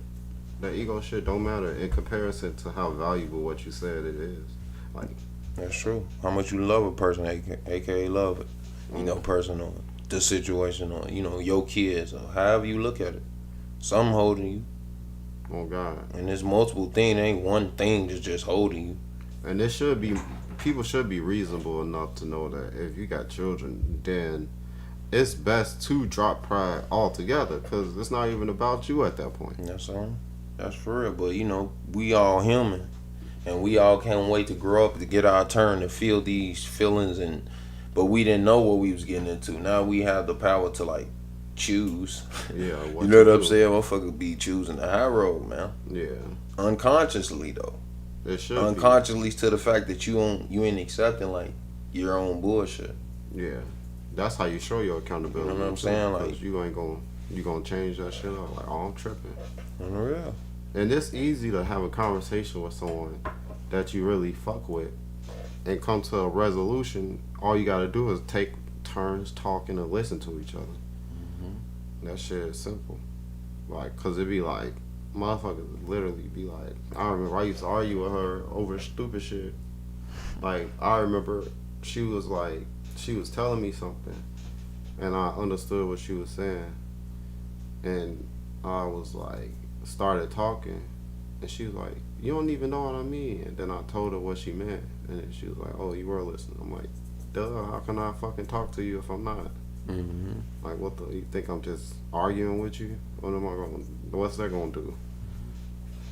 That ego shit don't matter in comparison to how valuable what you said it is. Like, that's true. How much you love a person, aka love it. You know, person or the situation or, you know, your kids or however you look at it. Something holding you. Oh God. And there's multiple things. There ain't one thing that's just holding you. And there should be people should be reasonable enough to know that if you got children, then it's best to drop pride altogether because it's not even about you at that point. That's all. That's for real. But you know, we all human, and we all can't wait to grow up to get our turn to feel these feelings. But we didn't know what we was getting into. Now we have the power to like choose. Yeah, you know what I'm saying? Motherfucker be choosing the high road, man. Yeah. Unconsciously though. It should unconsciously to the fact that you ain't accepting like your own bullshit. Yeah. That's how you show your accountability. You know what I'm saying? Like you gonna change that shit up. Like, oh, I'm tripping. Unreal. And it's easy to have a conversation with someone that you really fuck with and come to a resolution. All you gotta do is take turns talking and listen to each other. Mm-hmm. That shit is simple. Like, cause it be like, motherfuckers literally be like, I remember I used to argue with her over stupid shit. Like, I remember she was telling me something and I understood what she was saying. And I was like, started talking and she was like, you don't even know what I mean. And then I told her what she meant. And then she was like, oh, you were listening. I'm like, duh, how can I fucking talk to you if I'm not? Mm-hmm. Like, what the, you think I'm just arguing with you? What's that gonna do?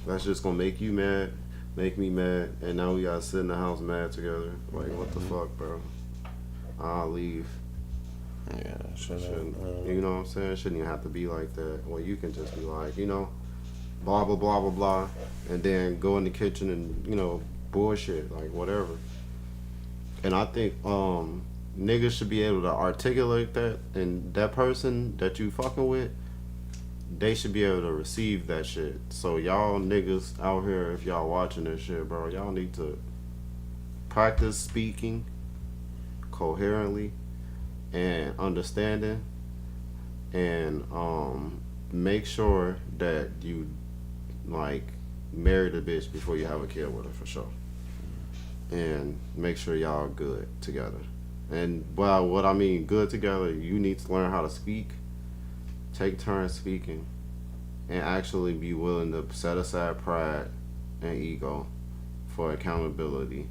That's just gonna make you mad, make me mad, and now we gotta sit in the house mad together. Like, what the fuck, bro? I'll leave. Yeah, you know what I'm saying? It shouldn't even have to be like that. Well, you can just be like, you know, blah, blah, blah, blah, blah, and then go in the kitchen and, you know, bullshit, like, whatever. And I think niggas should be able to articulate that, and that person that you fucking with, they should be able to receive that shit. So y'all niggas out here, if y'all watching this shit, bro, y'all need to practice speaking coherently and understanding, and make sure that you like marry the bitch before you have a kid with her for sure, and make sure y'all are good together. And well, what I mean good together, you need to learn how to speak, take turns speaking, and actually be willing to set aside pride and ego for accountability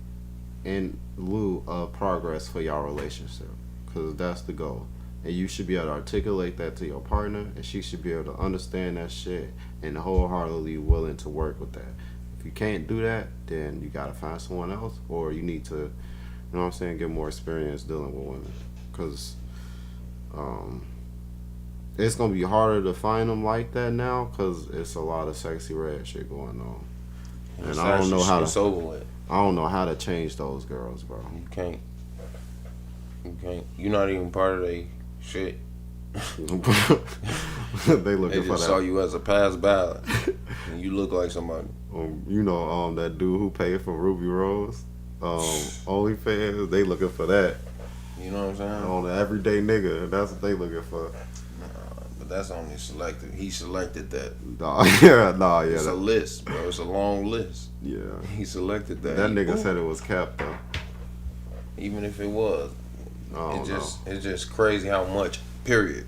in lieu of progress for y'all relationship, because that's the goal. And you should be able to articulate that to your partner, and she should be able to understand that shit and wholeheartedly willing to work with that. If you can't do that, then you gotta find someone else, or you need to, you know what I'm saying, get more experience dealing with women, because it's gonna be harder to find them like that now, because it's a lot of sexy red shit going on, and I don't know how to. It's over with. I don't know how to change those girls, bro. You can't. You're not even part of they shit. They looking they for just that. saw you as a pass by, and you look like somebody. You know, that dude who paid for Ruby Rose, OnlyFans. They looking for that. You know what I'm saying? On the everyday nigga, that's what they looking for. But that's only selected. He selected that. Yeah. It's a list, bro. It's a long list. Yeah. He selected that. That nigga said it was capped though. Even if it was, it's just crazy how much. Period.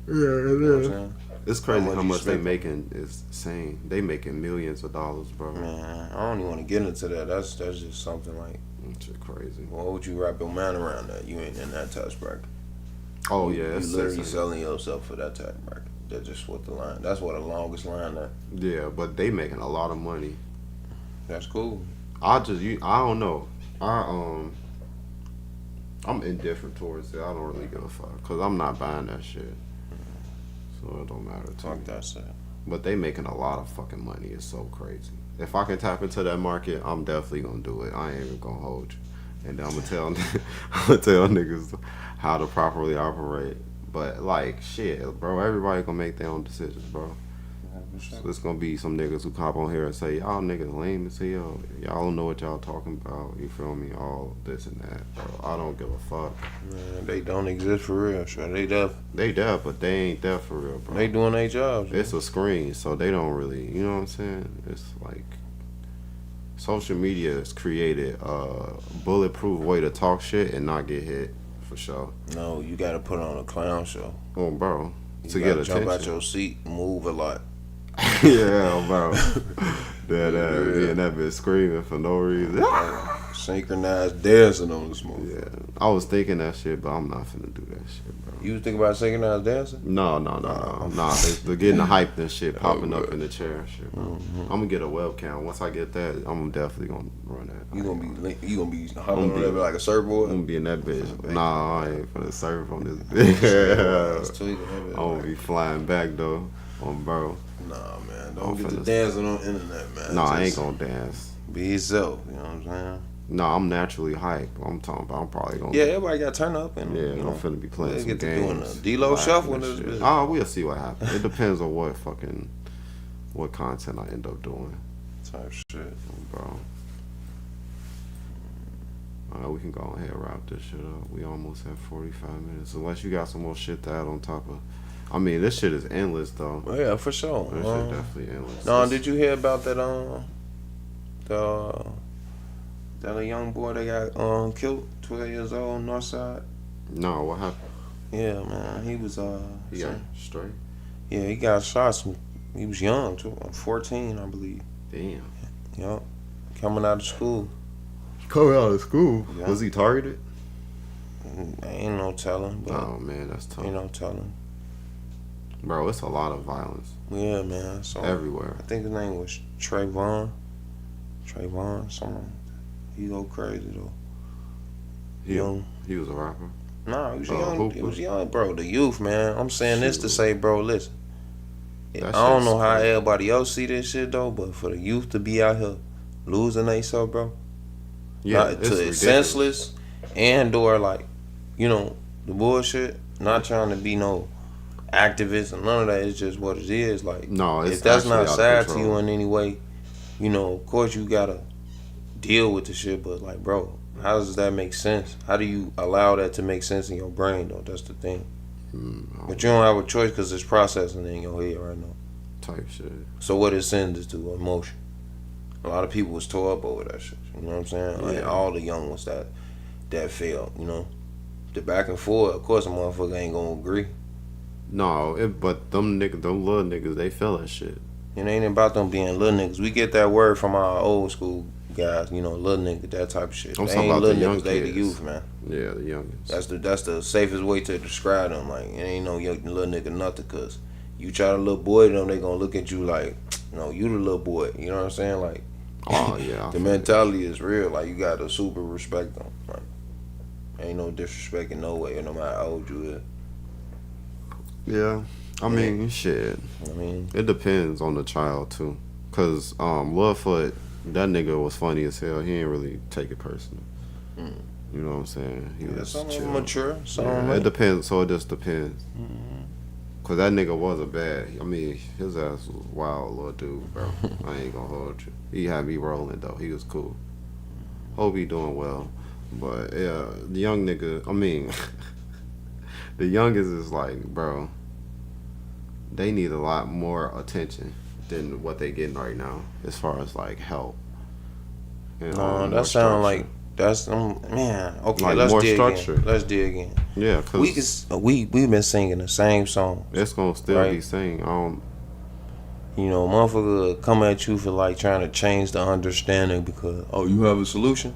Yeah, you know what I'm saying? It's crazy how much they making. Is insane. They making millions of dollars, bro. Man, I don't even want to get into that. That's just something like. That shit crazy. Why would you wrap your mind around that? You ain't in that tax bracket. Oh yeah, you literally selling yourself for that tax bracket. That's just what the line. That's what the longest line there. Yeah, but they making a lot of money. That's cool. I don't know. I'm indifferent towards it. I don't really give a fuck because I'm not buying that shit. So it don't matter. Talk that shit. But they making a lot of fucking money. It's so crazy. If I can tap into that market, I'm definitely gonna do it. I ain't even gonna hold you. And then I'm gonna tell niggas how to properly operate. But like shit, bro, everybody gonna make their own decisions, bro. So it's gonna be some niggas who cop on here and say, y'all niggas lame as hell. Y'all don't know what y'all talking about. You feel me? All this and that, bro. I don't give a fuck. Man, they don't exist for real. Sure, they deaf. They deaf, but they ain't deaf for real, bro. They doing their jobs. It's a screen, so they don't really, you know what I'm saying? It's like social media has created a bulletproof way to talk shit and not get hit, for sure. No, you gotta put on a clown show. Oh, bro. You to get attention. Jump out your seat, move a lot. Yeah, bro. Me and that bitch screaming for no reason. Synchronized dancing on the smoke. Yeah, I was thinking that shit, but I'm not finna do that shit, bro. You was thinking about synchronized dancing? No. They're getting the hype and shit, popping up in the chair and shit, bro. I'm gonna get a webcam. Once I get that, I'm definitely gonna run that. You gonna be hopping on that like a surfboard? I'm gonna be in that bitch. Nah, I ain't finna surf on this bitch. I'm gonna be flying back though, bro. Nah, man, don't get to dancing on the internet, man. Nah, I ain't gonna dance. Be yourself, you know what I'm saying? No, I'm naturally hype. I'm talking about. I'm probably gonna. Yeah, everybody got to turn up and. Yeah, you know, I'm finna be playing some get games. Doing a D-Lo shuffle in this bitch. Oh, we'll see what happens. It depends on what content I end up doing. Type shit, bro. Alright, we can go ahead and wrap this shit up. We almost have 45 minutes. Unless you got some more shit to add on top of. I mean, this shit is endless though. Oh, yeah, for sure. This shit definitely endless. No, did you hear about that? That young boy that got killed, 12 years old, Northside. No, what happened? Yeah, man, he was He got straight. Yeah, he got shot. He was young too, 14, I believe. Damn. Yup. Coming out of school. Coming out of school? Yeah. Was he targeted? Ain't no telling. But oh man, that's tough. Ain't no telling. Bro, it's a lot of violence. Yeah, man. So everywhere. I think his name was Trayvon, something. He go crazy though. He was a rapper. Nah, he was young. He was young, bro. The youth, man. I'm saying this to say, bro, listen. I don't know how everybody else see this shit though, but for the youth to be out here losing themselves, bro. Yeah, it's senseless and or like, you know, the bullshit. Not trying to be no activist and none of that. It's just what it is. Like, no, if that's not sad to you in any way, you know, of course you gotta deal with the shit. But like, bro, how does that make sense? How do you allow that to make sense in your brain though? That's the thing. But you don't have a choice because it's processing in your head right now. Type shit. So what it sends is to emotion. A lot of people was tore up over that shit. You know what I'm saying? Like all the young ones that failed. You know, the back and forth. Of course, a motherfucker ain't gonna agree. No, but them little niggas, they feel that shit. It ain't about them being little niggas. We get that word from our old school guys. You know, little nigga, that type of shit. I'm they talking ain't about little the young niggas. They kids. the youth, man. Yeah, the youngest. That's the safest way to describe them. Like, it ain't no young little nigga nothing. Cause you try to little boy to them, they gonna look at you like, no, you the little boy. You know what I'm saying? Like, oh yeah. The mentality is real. Like, you gotta super respect them. Like, ain't no disrespect in no way, no matter how old you is. Yeah. I mean, shit. I mean, it depends on the child too. Cause Littlefoot, that nigga was funny as hell. He ain't really take it personal. You know what I'm saying? He was chill. Mature. It depends. So it just depends. Cause that nigga wasn't bad. I mean, his ass was a wild little dude, bro. I ain't gonna hold you. He had me rolling though. He was cool. Hope he doing well. But yeah, the young nigga. I mean, the youngest is like, bro. They need a lot more attention than what they getting right now, as far as like help. That sound like that's man. Okay, like let's more dig structure. in. Let's dig in. Yeah, cause we've been singing the same song. It's gonna still be singing. You know, motherfucker come at you for like trying to change the understanding because you have a solution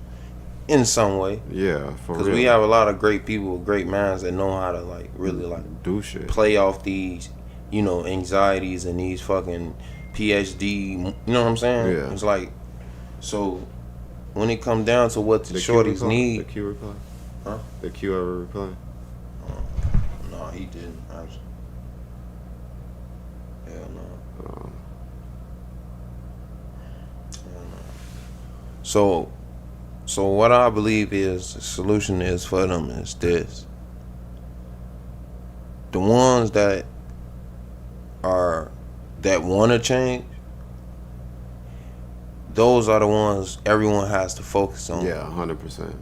in some way. Yeah, for real. Because we have a lot of great people with great minds that know how to like really like do shit, play off these, you know, anxieties and these fucking PhD, you know what I'm saying? Yeah. It's like, so when it come down to what the shorties need. The Q reply? Huh? The Q ever reply? No, he didn't. Actually. Hell no. Hell no. So what I believe is the solution is for them is this. The ones that want to change, those are the ones everyone has to focus on. Yeah, 100%.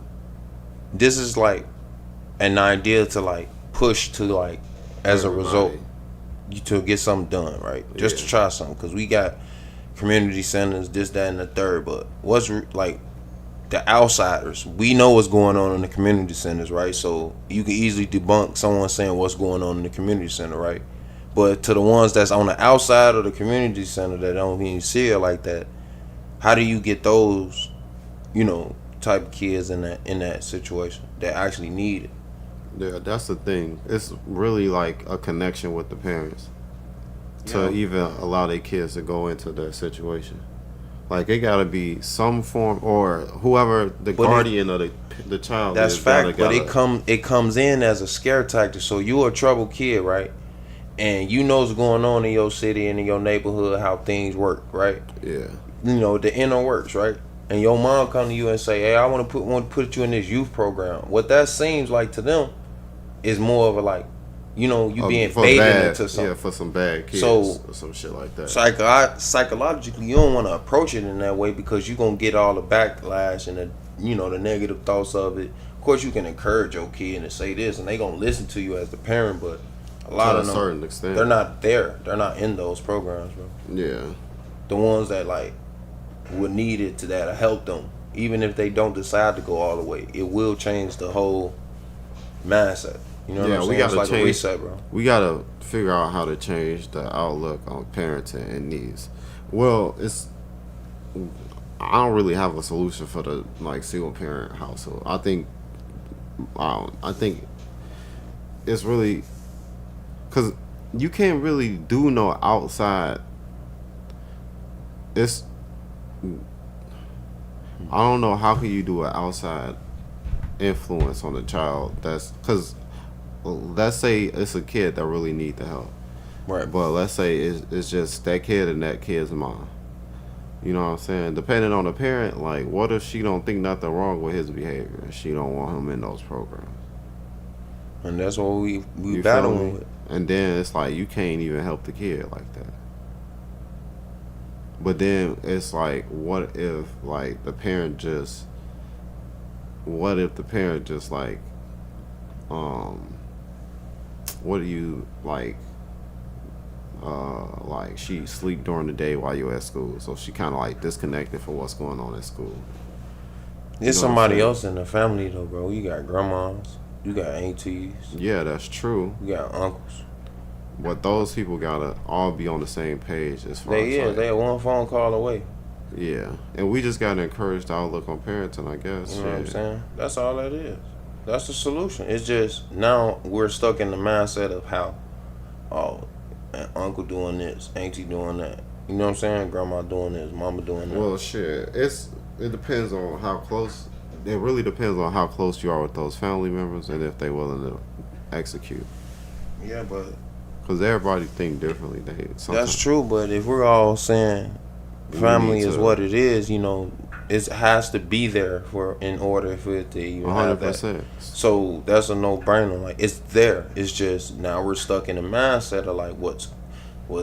This is like an idea to like push to like as a result to get something done, right? Just to try something, because we got community centers, this, that, and the third. But what's like the outsiders? We know what's going on in the community centers, right? So you can easily debunk someone saying what's going on in the community center, right? But to the ones that's on the outside of the community center that don't even see it like that, how do you get those, you know, type of kids in that situation that actually need it. Yeah, that's the thing. It's really like a connection with the parents to Yeah. even allow their kids to go into that situation. Like it gotta be some form, or whoever the But guardian of the child that's is fact. But gotta. it comes in as a scare tactic. So you a troubled kid, right? And you know what's going on in your city and in your neighborhood, how things work, right? Yeah. You know the inner works, right? And your mom come to you and say, "Hey, I want to put you in this youth program." What that seems like to them is more of a like, you being For baited bad, into something. yeah, for some bad kids So or some shit like that. psychologically, you don't want to approach it in that way because you're gonna get all the backlash and the negative thoughts of it. Of course, you can encourage your kid and say this, and they gonna listen to you as the parent, but a lot To a of them, certain extent, they're not there. They're not in those programs, bro. yeah. The ones that like would need it to that'll help them, even if they don't decide to go all the way. It will change the whole mindset. You know what I'm saying? It's like a reset, bro. We gotta figure out how to change the outlook on parenting and needs. Well, I don't really have a solution for the like single parent household. I think it's really because you can't really do no outside. It's I don't know how can you do an outside influence on a child. That's because let's say it's a kid that really need the help, Right. but let's say it's just that kid and that kid's mom. You know what I'm saying? Depending on the parent, like what if she don't think nothing wrong with his behavior and she don't want him in those programs? And that's what we You feel battling me? with. And then it's like you can't even help the kid like that. But then it's like, what if the parent just like, what do you like she sleep during the day while you're at school, so she kind of like disconnected from what's going on at school. It's know what I'm somebody saying? else in the family though, bro. You got grandmas, you got aunties, Yeah, that's true. you got uncles. But those people gotta all be on the same page as far as They are one phone call away. yeah, and we just gotta encourage the outlook on parenting, I guess. You know what I'm Shit. saying? That's all that is. That's the solution. It's just now we're stuck in the mindset of how, oh, uncle doing this, auntie doing that. You know what I'm saying? Grandma doing this, mama doing that. Well, shit, it depends on how close. It really depends on how close you are with those family members and if they're willing to execute. Yeah, but Because everybody think differently. that's true. But if we're all saying family is what it is, it has to be there in order for it to even have that. 100%. So that's a no-brainer. Like it's there. It's just now we're stuck in the mindset of like what's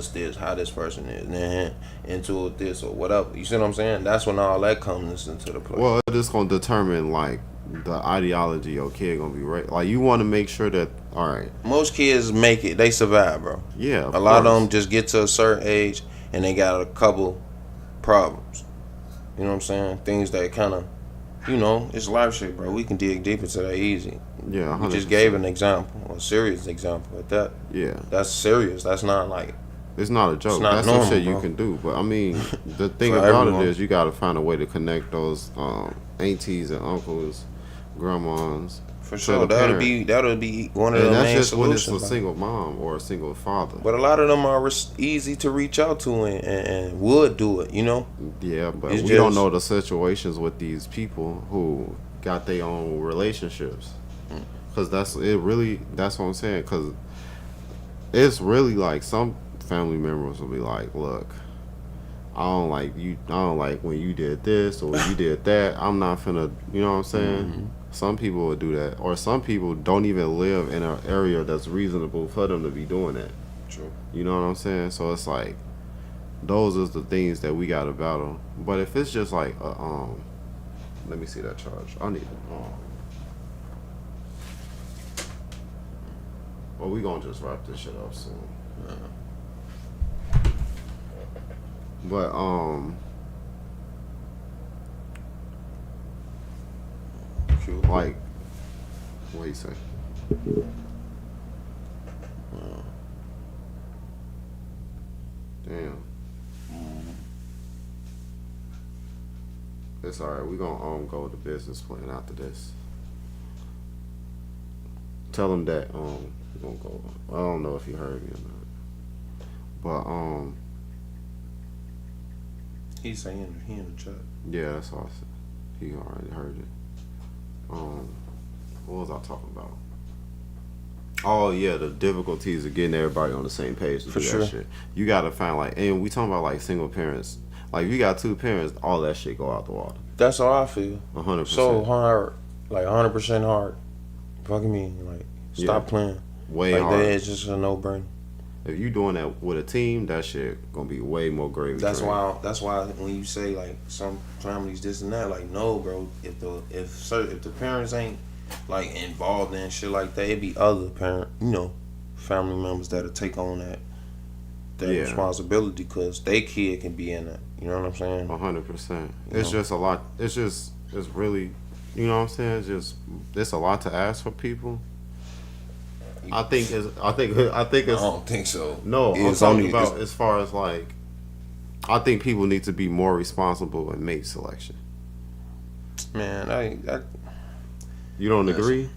this? How this person is? And then into this or whatever. You see what I'm saying? That's when all that comes into the play. Well, it's gonna determine like the ideology your kid gonna be right. Like you want to make sure that all right. Most kids make it. They survive, bro. Yeah, a lot of them just get to a certain age and they got a couple problems. You know what I'm saying? Things that kind of, it's life shit, bro. We can dig deep into that easy. Yeah, 100%. We just gave an example, a serious example at that. Yeah, that's serious. That's not like. It's not a joke. Not That's normal, some shit bro. you can do. But I mean, the thing For about everyone. it is you got to find a way to connect those aunties and uncles, grandmas. For to sure, the that'll parent. be one of And the that's main just when it's solutions. a single mom or a single father. But a lot of them are easy to reach out to and would do it. Yeah, but It's we don't just- know the situations with these people who got their own relationships. Because that's what I'm saying. Because it's really like some family members will be like, look, I don't like you. I don't like when you did this or when you did that. I'm not finna, you know what I'm saying? Mm-hmm. Some people will do that. Or some people don't even live in an area that's reasonable for them to be doing that. True. You know what I'm saying? So it's like, those are the things that we got to battle. But if it's just like, let me see that charge. I need well, we gonna just wrap this shit up soon. But True. like, what you say? Damn. It's alright. We gonna go with the business plan after this. Tell him that we gonna go. I don't know if he heard me or not, but He's saying he in the chat. yeah, that's all I said. He already heard it. What was I talking about? Oh yeah, the difficulties of getting everybody on the same page to For do sure. that shit. You gotta find like, and we talking about like single parents. Like if you got two parents, all that shit go out the water. That's how I feel. 100%. So hard, like 100% hard. Fucking me, like stop playing. Way Like hard. that is just a no-brainer. If you doing that with a team, that shit gonna be way more gravy. That's train. why. That's why when you say like some families this and that, like no, bro. If the parents ain't like involved in shit like that, it be other family members that'll take on that responsibility because they kid can be in that. You know what I'm saying? 100%. It's just a lot. It's really, you know what I'm saying? It's a lot to ask for people. I think it's. I don't think so. No, I'm It's talking only- about as far as like, I think people need to be more responsible in mate selection. Man, I You don't agree?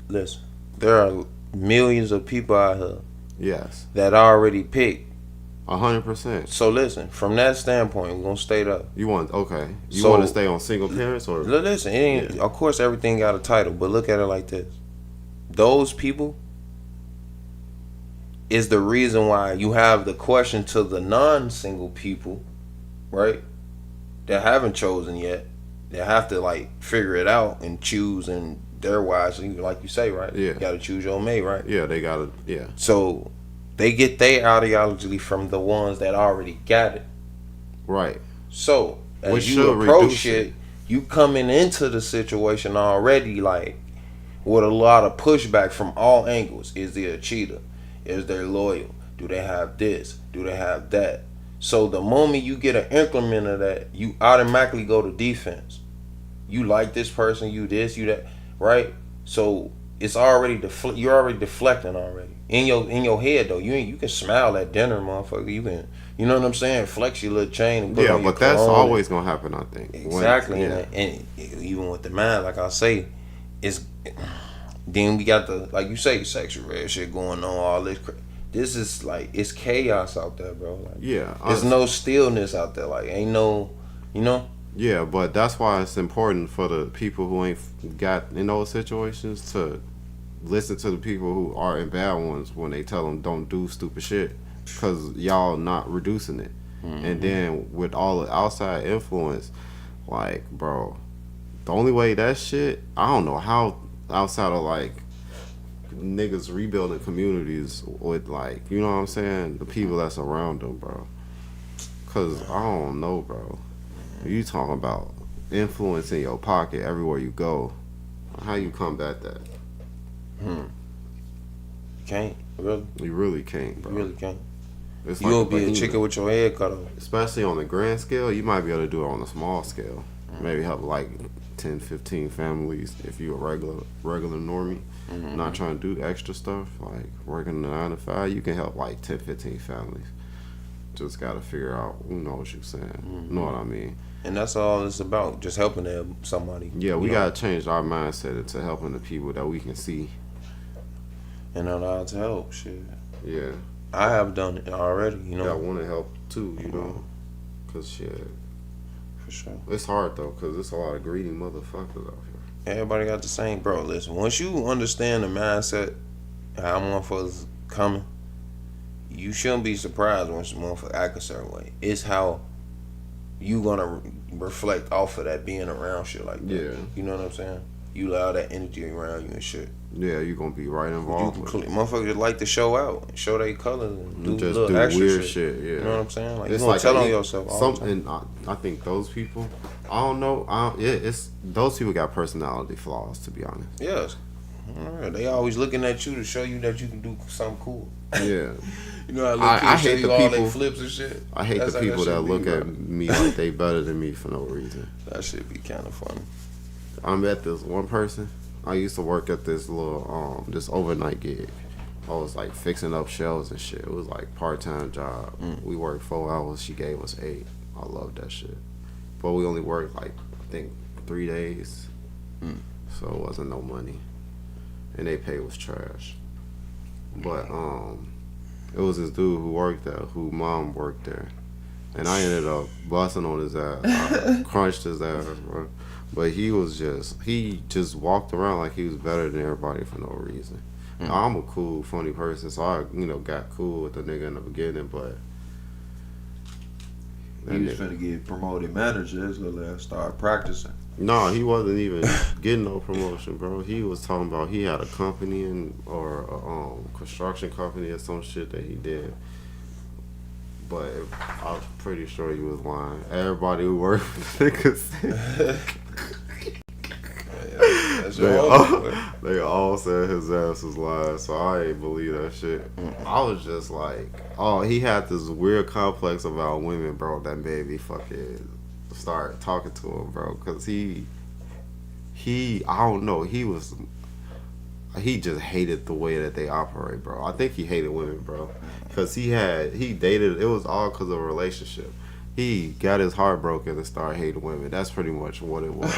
listen. There are millions of people out here Yes, that already picked. 100%. So listen, from that standpoint, we're gonna stay up. You want You So- want to stay on single parents or? Listen, it ain't, of course everything got a title, but look at it like this. Those people is the reason why you have the question to the non-single people, right? That haven't chosen yet. They have to like figure it out and choose and their wise, like you say, right? Yeah. You gotta choose your mate, right? Yeah, they gotta. Yeah, So they get their ideology from the ones that already got it. right. So as Which you should approach reduce it, you coming into the situation already like with a lot of pushback from all angles. Is they a cheater? Is they loyal? Do they have this? Do they have that? So the moment you get an increment of that, you automatically go to defense. You like this person, you this, you that, right? So it's already you're already deflecting already in your head though. You can smile at dinner, motherfucker. You can, you know what I'm saying? Flex your little chain. And put Yeah, on your but that's cologne. always gonna happen. I think. Exactly, Yeah. and even with the man, like I say, it's then we got the, like you say, sexual red shit going on. All this, this is like it's chaos out there, bro. Like, Yeah. there's no stillness out there. Like ain't no, you know. Yeah, but that's why it's important for the people who ain't got in those situations to listen to the people who are in bad ones when they tell them don't do stupid shit, because y'all not reducing it. And then with all the outside influence, like, bro, the only way that shit, I don't know how outside of like niggas rebuilding communities with, like, you know what I'm saying, the people that's around them, bro. Cause I don't know, bro. You talking about influence in your pocket everywhere you go. How you combat that? Can't really, You really can't, bro. you really can't. It's You'll like be a behemoth. chicken with your head cut off. Especially on the grand scale, you might be able to do it on a small scale. Maybe help like 10, 15 families if you're a regular normie. Not trying to do extra stuff, like working 9 to 5, you can help like 10, 15 families. Just gotta figure out, you know what you're saying. You know what I mean? And that's all it's about, just helping somebody. Yeah, we you know, gotta change our mindset into helping the people that we can see. and allowed to help. Shit, Yeah. I have done it already. You know, That want to help too, you know, cause shit, for sure. it's hard though, cause there's a lot of greedy motherfuckers out here. Everybody got the same, bro. Listen, once you understand the mindset, how motherfuckers coming, you shouldn't be surprised when some motherfucker act a certain way. It's how you gonna reflect off of that being around shit like that. Yeah. You know what I'm saying? You allow that energy around you and shit. Yeah, you gonna be right You involved can with it. motherfuckers just like to show out, and show their colors, and do Just little do extra weird shit. shit. Yeah. You know what I'm saying? Like It's you gonna like tell on a- yourself all the time. And I think those people, I don't know. It's those people got personality flaws, to be honest. Yes. Alright, they always looking at you to show you that you can do something cool. Yeah. You know how little I kids show hate you the all people- they flips and shit. I hate That's the how people that shit look be, at bro. me like they better than me for no reason. That shit be kind of funny. I met this one person. I used to work at this little this overnight gig. I was like fixing up shelves and shit. It was like part-time job. We worked 4 hours. She gave us 8. I love that shit. but we only worked like I think 3 days, so it wasn't no money, and they pay was trash. But it was this dude who worked there, who mom worked there, and I ended up busting on his ass. I crunched his ass, bro. But he just walked around like he was better than everybody for no reason. I'm a cool, funny person, so I got cool with the nigga in the beginning, but He was finna get promoted manager. His little ass started practicing. no, he wasn't even getting no promotion, bro. He was talking about he had a company or a construction company or some shit that he did. But I was pretty sure he was lying. Everybody who worked with the nigga said they all said his ass was lying, so I ain't believe that shit. I was just like, oh, he had this weird complex about women, bro, that made me fucking start talking to him, bro, because he I don't know, he just hated the way that they operate, bro. I think he hated women, bro, because he dated, it was all because of a relationship. He got his heart broken and started hating women. That's pretty much what it was.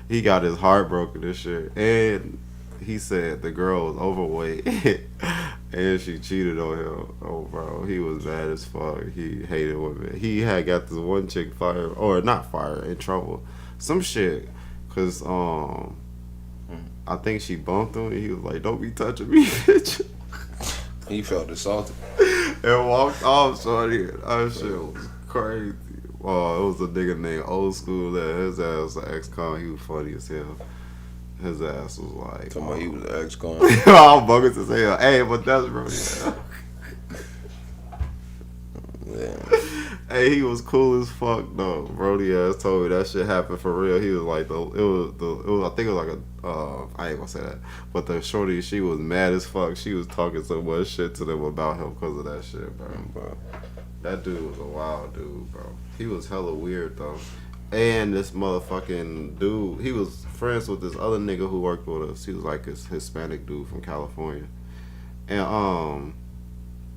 He got his heart broken and shit. And he said the girl was overweight and she cheated on him. Oh, bro. He was mad as fuck. He hated women. He had got this one chick fired, or not fired, in trouble. Some shit. Because I think she bumped him and he was like, don't be touching me, bitch. He felt assaulted. And walked off, shorty. That shit was crazy. Oh, it was a nigga named Old School that his ass was an ex-con. He was funny as hell. His ass was like, Talking about he was an ex-con. I'm bogus as hell. Hey, but that's Brody. Hey, he was cool as fuck though. Brody ass told me that shit happened for real. He was like, I think it was like I ain't gonna say that, but the shorty, she was mad as fuck. She was talking so much shit to them about him because of that shit, bro. That dude was a wild dude, bro. He was hella weird though. And this motherfucking dude, he was friends with this other nigga who worked with us. He was like this Hispanic dude from California. And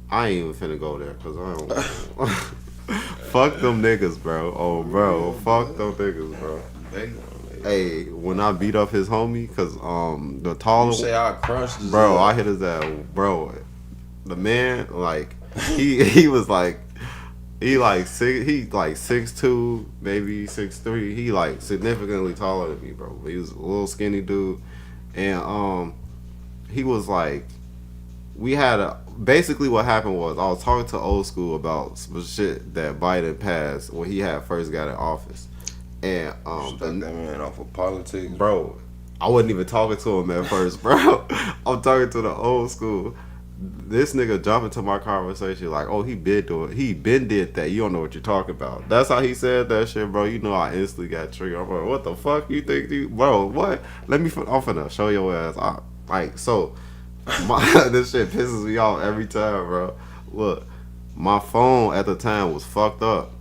I ain't even finna go there because I don't fuck them niggas, bro. Oh, bro. Fuck them niggas, bro. Hey, when I beat up his homie, because the taller... You say I crunched his bro, ass. I hit his ass. Bro, the man, like, he was like... He like 6'2", maybe 6'3". He like significantly taller than me, bro. He was a little skinny dude. And he was like... basically what happened was I was talking to Old School about some shit that Biden passed when he had first got in office, and Stuck that man off of politics, bro. I wasn't even talking to him at first, bro. I'm talking to the Old School. This nigga jumped into my conversation like, oh, he been did that. You don't know what you're talking about. That's how he said that shit, bro. You know I instantly got triggered. I'm like, what the fuck you think, bro? What? I'm finna show your ass. This shit pisses me off every time, bro. Look, my phone at the time was fucked up.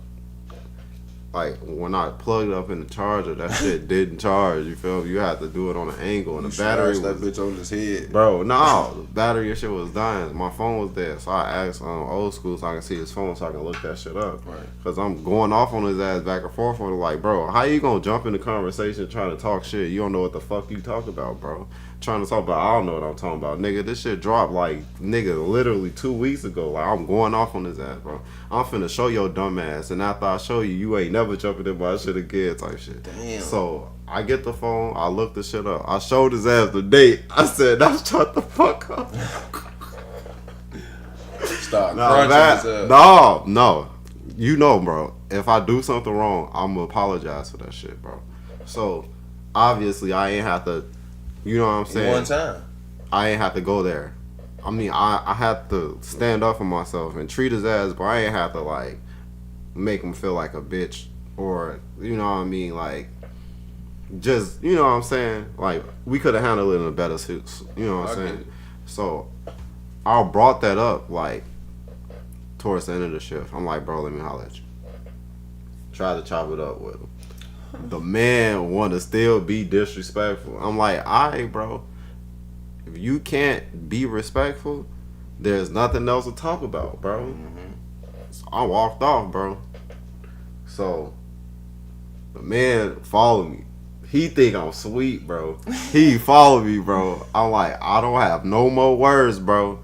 Like, when I plugged it up in the charger, that shit didn't charge. You feel me? You had to do it on an angle, and the battery that bitch on his head. Bro, no, the battery and shit was dying. My phone was dead, so I asked Old School so I can see his phone so I can look that shit up. Right. Because I'm going off on his ass back and forth on it like, bro, how you gonna jump in the conversation trying to talk shit? You don't know what the fuck you talk about, bro. Trying to talk about, I don't know what I'm talking about. Nigga, this shit dropped like, nigga, literally 2 weeks ago. Like, I'm going off on his ass, bro. I'm finna show your dumb ass, and after I show you, you ain't never jumping in my shit again type shit. Damn. So, I get the phone, I look the shit up. I showed his ass the date. I said, now shut the fuck up. Stop crunching his ass. No. You know, bro, if I do something wrong, I'm gonna apologize for that shit, bro. So, obviously, I ain't have to, you know what I'm saying? One time. I ain't have to go there. I mean, I had to stand up for myself and treat his ass, but I ain't have to, like, make him feel like a bitch or, you know what I mean, like, just, you know what I'm saying? Like, we could have handled it in a better suit, you know what I'm saying? So, I brought that up, like, towards the end of the shift. I'm like, bro, let me holler at you. Tried to chop it up with him. The man want to still be disrespectful. I'm like, all right, bro. If you can't be respectful, there's nothing else to talk about, bro. So I walked off, bro. So The man followed me. He think I'm sweet, bro. He followed me, bro. I'm like, I don't have no more words, bro.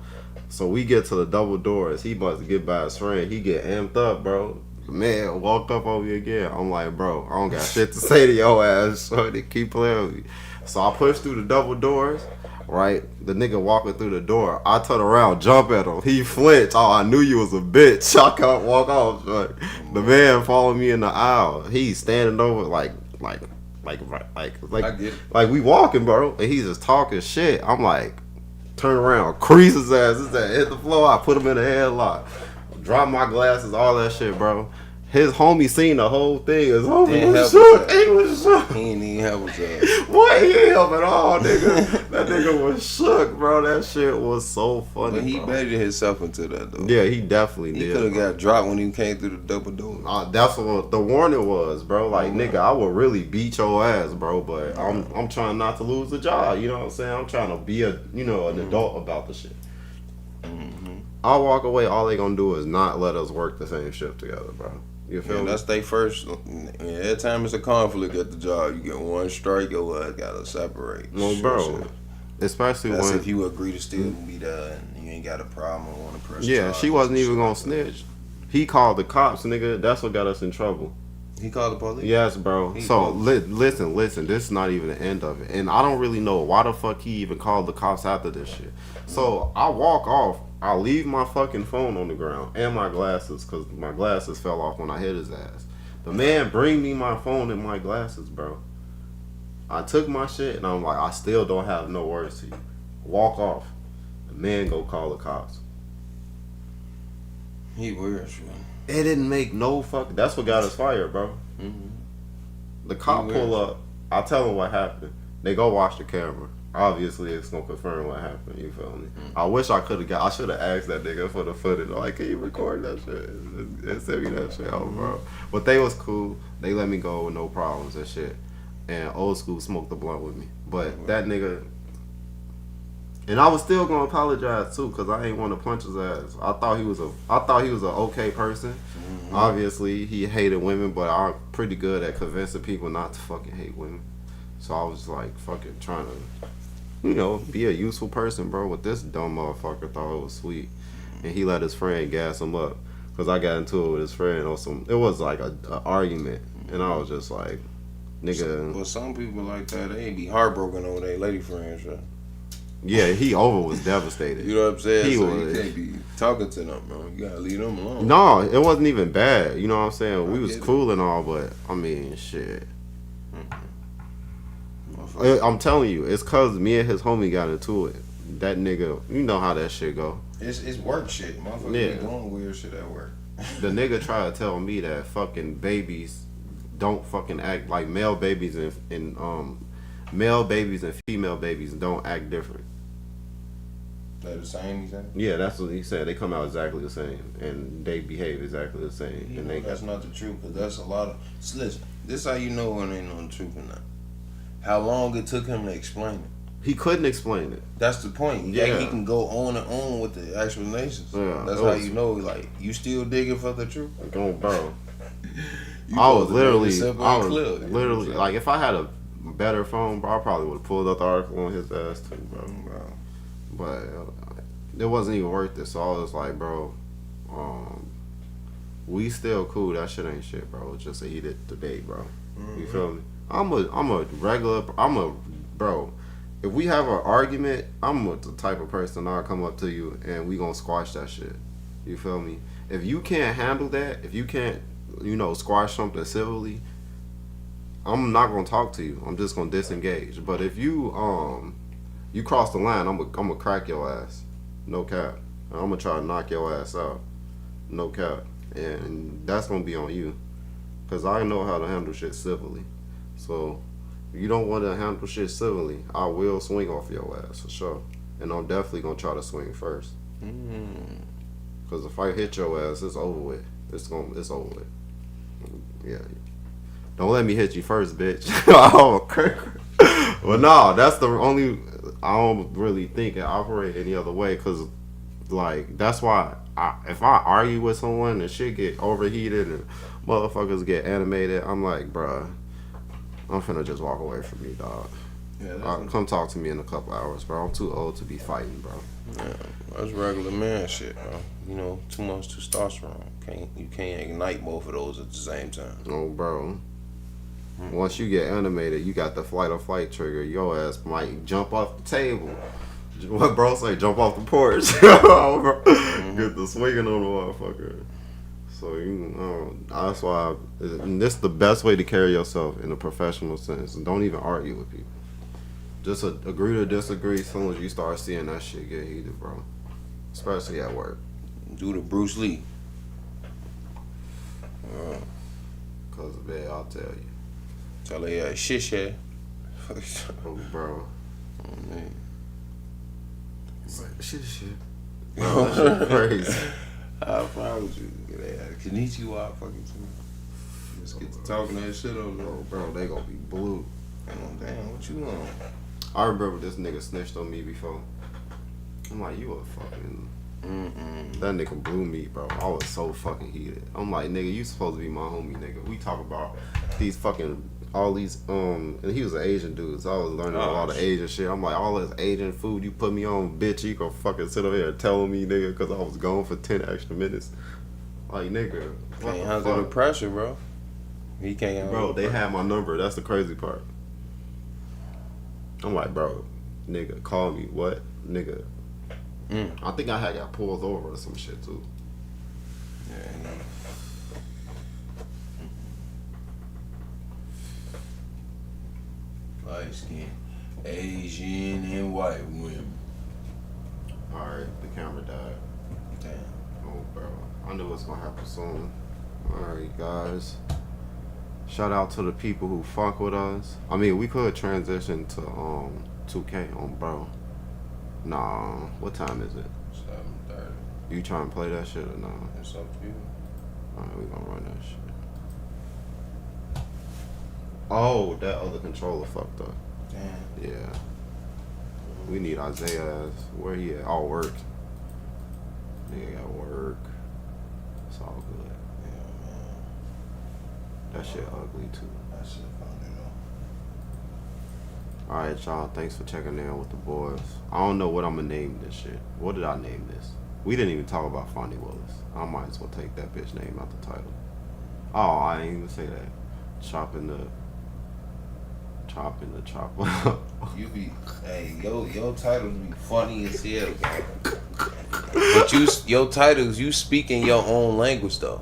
So we get to the double doors. He about to get by his friend. He get amped up, bro. The man walk up on me again. I'm like, bro, I don't got shit to say to your ass, so they keep playing with me. So I push through the double doors. Right, the nigga walking through the door. I turn around, jump at him. He flinched. Oh, I knew you was a bitch. I can't walk off. Like, the man followed me in the aisle. He's standing over like I get it. like we walking, bro, and he's just talking shit. I'm like, turn around, crease his ass. His ass hit the floor. I put him in a headlock, drop my glasses, all that shit, bro. His homie seen the whole thing. His homie was shook. He was shook. He ain't even help his ass. What? He ain't help at all, nigga. That nigga was shook, bro. That shit was so funny. But he bro. baited himself into that though. Yeah, he definitely He did. could have got dropped when he came through the double door. That's what the warning was, bro. Like, nigga, I would really beat your ass, bro. But I'm trying not to lose the job. You know what I'm saying? I'm trying to be an adult about the shit. I walk away. All they gonna do is not let us work the same shift together, bro. You feel Yeah, me? that's they first. Every time it's a conflict at the job, you get one strike, your ass gotta separate. No, bro. Especially That's when if you agree to still be there and you ain't got a problem or want to press. yeah, charges she wasn't and even shit gonna like that. snitch. He called the cops, nigga. That's what got us in trouble. He called the police. Yes, bro. He So was. listen. This is not even the end of it, and I don't really know why the fuck he even called the cops after this shit. So I walk off. I leave my fucking phone on the ground and my glasses, cause my glasses fell off when I hit his ass. The man bring me my phone and my glasses, bro. I took my shit and I'm like, I still don't have no words to you. Walk off. The man go call the cops. He weird, shit. It didn't make no fuck. That's what got us fired, bro. The cop He pull weird. up. I tell them what happened. They go watch the camera. Obviously, it's gonna confirm what happened. You feel me? I wish I could have I should have asked that nigga for the footage. Like, can you record that shit and send me that shit out, bro? But they was cool. They let me go with no problems and shit. And old school smoked the blunt with me. But that nigga. And I was still gonna apologize too, cause I ain't want to punch his ass. I thought he was an okay person. Obviously, he hated women, but I'm pretty good at convincing people not to fucking hate women. So I was like fucking trying to, be a useful person, bro. But this dumb motherfucker thought it was sweet, and he let his friend gas him up, cause I got into it with his friend on some. It was like a argument, and I was just like, nigga. Well, some people like that, they be heartbroken over their lady friends, right? Yeah, he was devastated. You know what I'm saying? He So was. you can't be talking to them, bro. You gotta leave them alone. No, it wasn't even bad. You know what I'm saying? We I was get it. cool and all, but I mean, shit. I'm telling you, it's cause me and his homie got into it. That nigga, you know how that shit go. It's work shit. Motherfuckers Yeah. be doing weird shit at work. The nigga tried to tell me that fucking babies don't fucking act like male babies and male babies and female babies don't act different. They the same, you said? Yeah, that's what he said. They come out exactly the same and they behave exactly the same. You And know they that's not the truth, because that's a lot of... Listen, this how you know when ain't no truth or not. How long it took him to explain it. he couldn't explain it. That's the point. Yeah. He can go on and on with the explanations. Yeah, That's it how was- you know, like, you still digging for the truth. Like, oh, bro. You I was supposed to make it literally, simple I and was clear, you know what I'm literally, saying? like, if I had a better phone, bro, I probably would have pulled up the article on his ass too, bro. Bro. But it wasn't even worth it. So I was like, bro, we still cool. That shit ain't shit, bro. It's just a heated debate, bro. You feel me? I'm a bro. If we have an argument, I'm the type of person I'll come up to you and we gonna squash that shit. You feel me? If you can't handle that, if you can't, squash something civilly, I'm not gonna talk to you. I'm just gonna disengage. But if you cross the line, I'm gonna crack your ass. No cap. I'm gonna try to knock your ass out. No cap. And that's gonna be on you. Cause I know how to handle shit civilly. So if you don't want to handle shit civilly, I will swing off your ass for sure. And I'm definitely gonna try to swing first. Cause if I hit your ass, it's over with. It's over with. Yeah. Don't let me hit you first, bitch. Well, no, that's the only. I don't really think and operate any other way, cause like that's why if I argue with someone and shit get overheated and motherfuckers get animated, I'm like, bruh, I'm finna just walk away from you, dog. Yeah, Come talk to me in a couple hours, bro. I'm too old to be fighting, bro. yeah, that's regular man shit, bro. You know, too much testosterone. You can't ignite both of those at the same time. Oh, bro. Once you get animated, you got the fight or flight trigger. Your ass might jump off the table. What bro say? Jump off the porch. Get the swinging on the motherfucker. So that's why and this is the best way to carry yourself in a professional sense. Don't even argue with people. Just agree to disagree. As soon as you start seeing that shit get heated, bro, especially at work. Do the Bruce Lee. Cause of that, I'll tell you. Tell her shit, shit. Oh, bro. Oh, man. Shit. Bro, that shit crazy. I promise you. Konnichiwa fucking to me. Just get to talking that shit over there. Oh, bro, they gonna be blue. Oh, damn, what you on? I remember this nigga snitched on me before. I'm like, you a fucking... That nigga blew me, bro. I was so fucking heated. I'm like, nigga, you supposed to be my homie, nigga. We talk about these fucking... all these, and he was an Asian dude, so I was learning a lot of Asian shit. I'm like, all this Asian food you put me on, bitch, you gonna fucking sit over here telling me, nigga, because I was gone for 10 extra minutes. Like, nigga. Can't handle the pressure, bro. He can't handle Bro, the they pressure. had my number. That's the crazy part. I'm like, bro, nigga, call me. What? Nigga. I think I had got pulled over or some shit, too. Yeah, light skin, Asian and white women. Alright, the camera died. Damn. Oh, bro. I knew it was gonna happen soon. Alright, guys. Shout out to the people who fuck with us. I mean, we could transition to 2K on bro. Nah, what time is it? 7:30. You trying to play that shit or nah? It's up to you. Alright, we gonna run that shit. Oh, that other controller fucked up. Damn. Yeah. We need Isaiah. Where he at? Oh, work. Nigga got work. It's all good. Yeah, man. That shit ugly too. That shit funny though. Alright, y'all. Thanks for checking in with the boys. I don't know what I'm gonna name this shit. What did I name this? We didn't even talk about Fonnie Willis. I might as well take that bitch name out the title. Oh, I ain't even say that. Choppin the Chop Up. You be, hey, your titles be funny as hell, bro. But your titles, you speak in your own language though.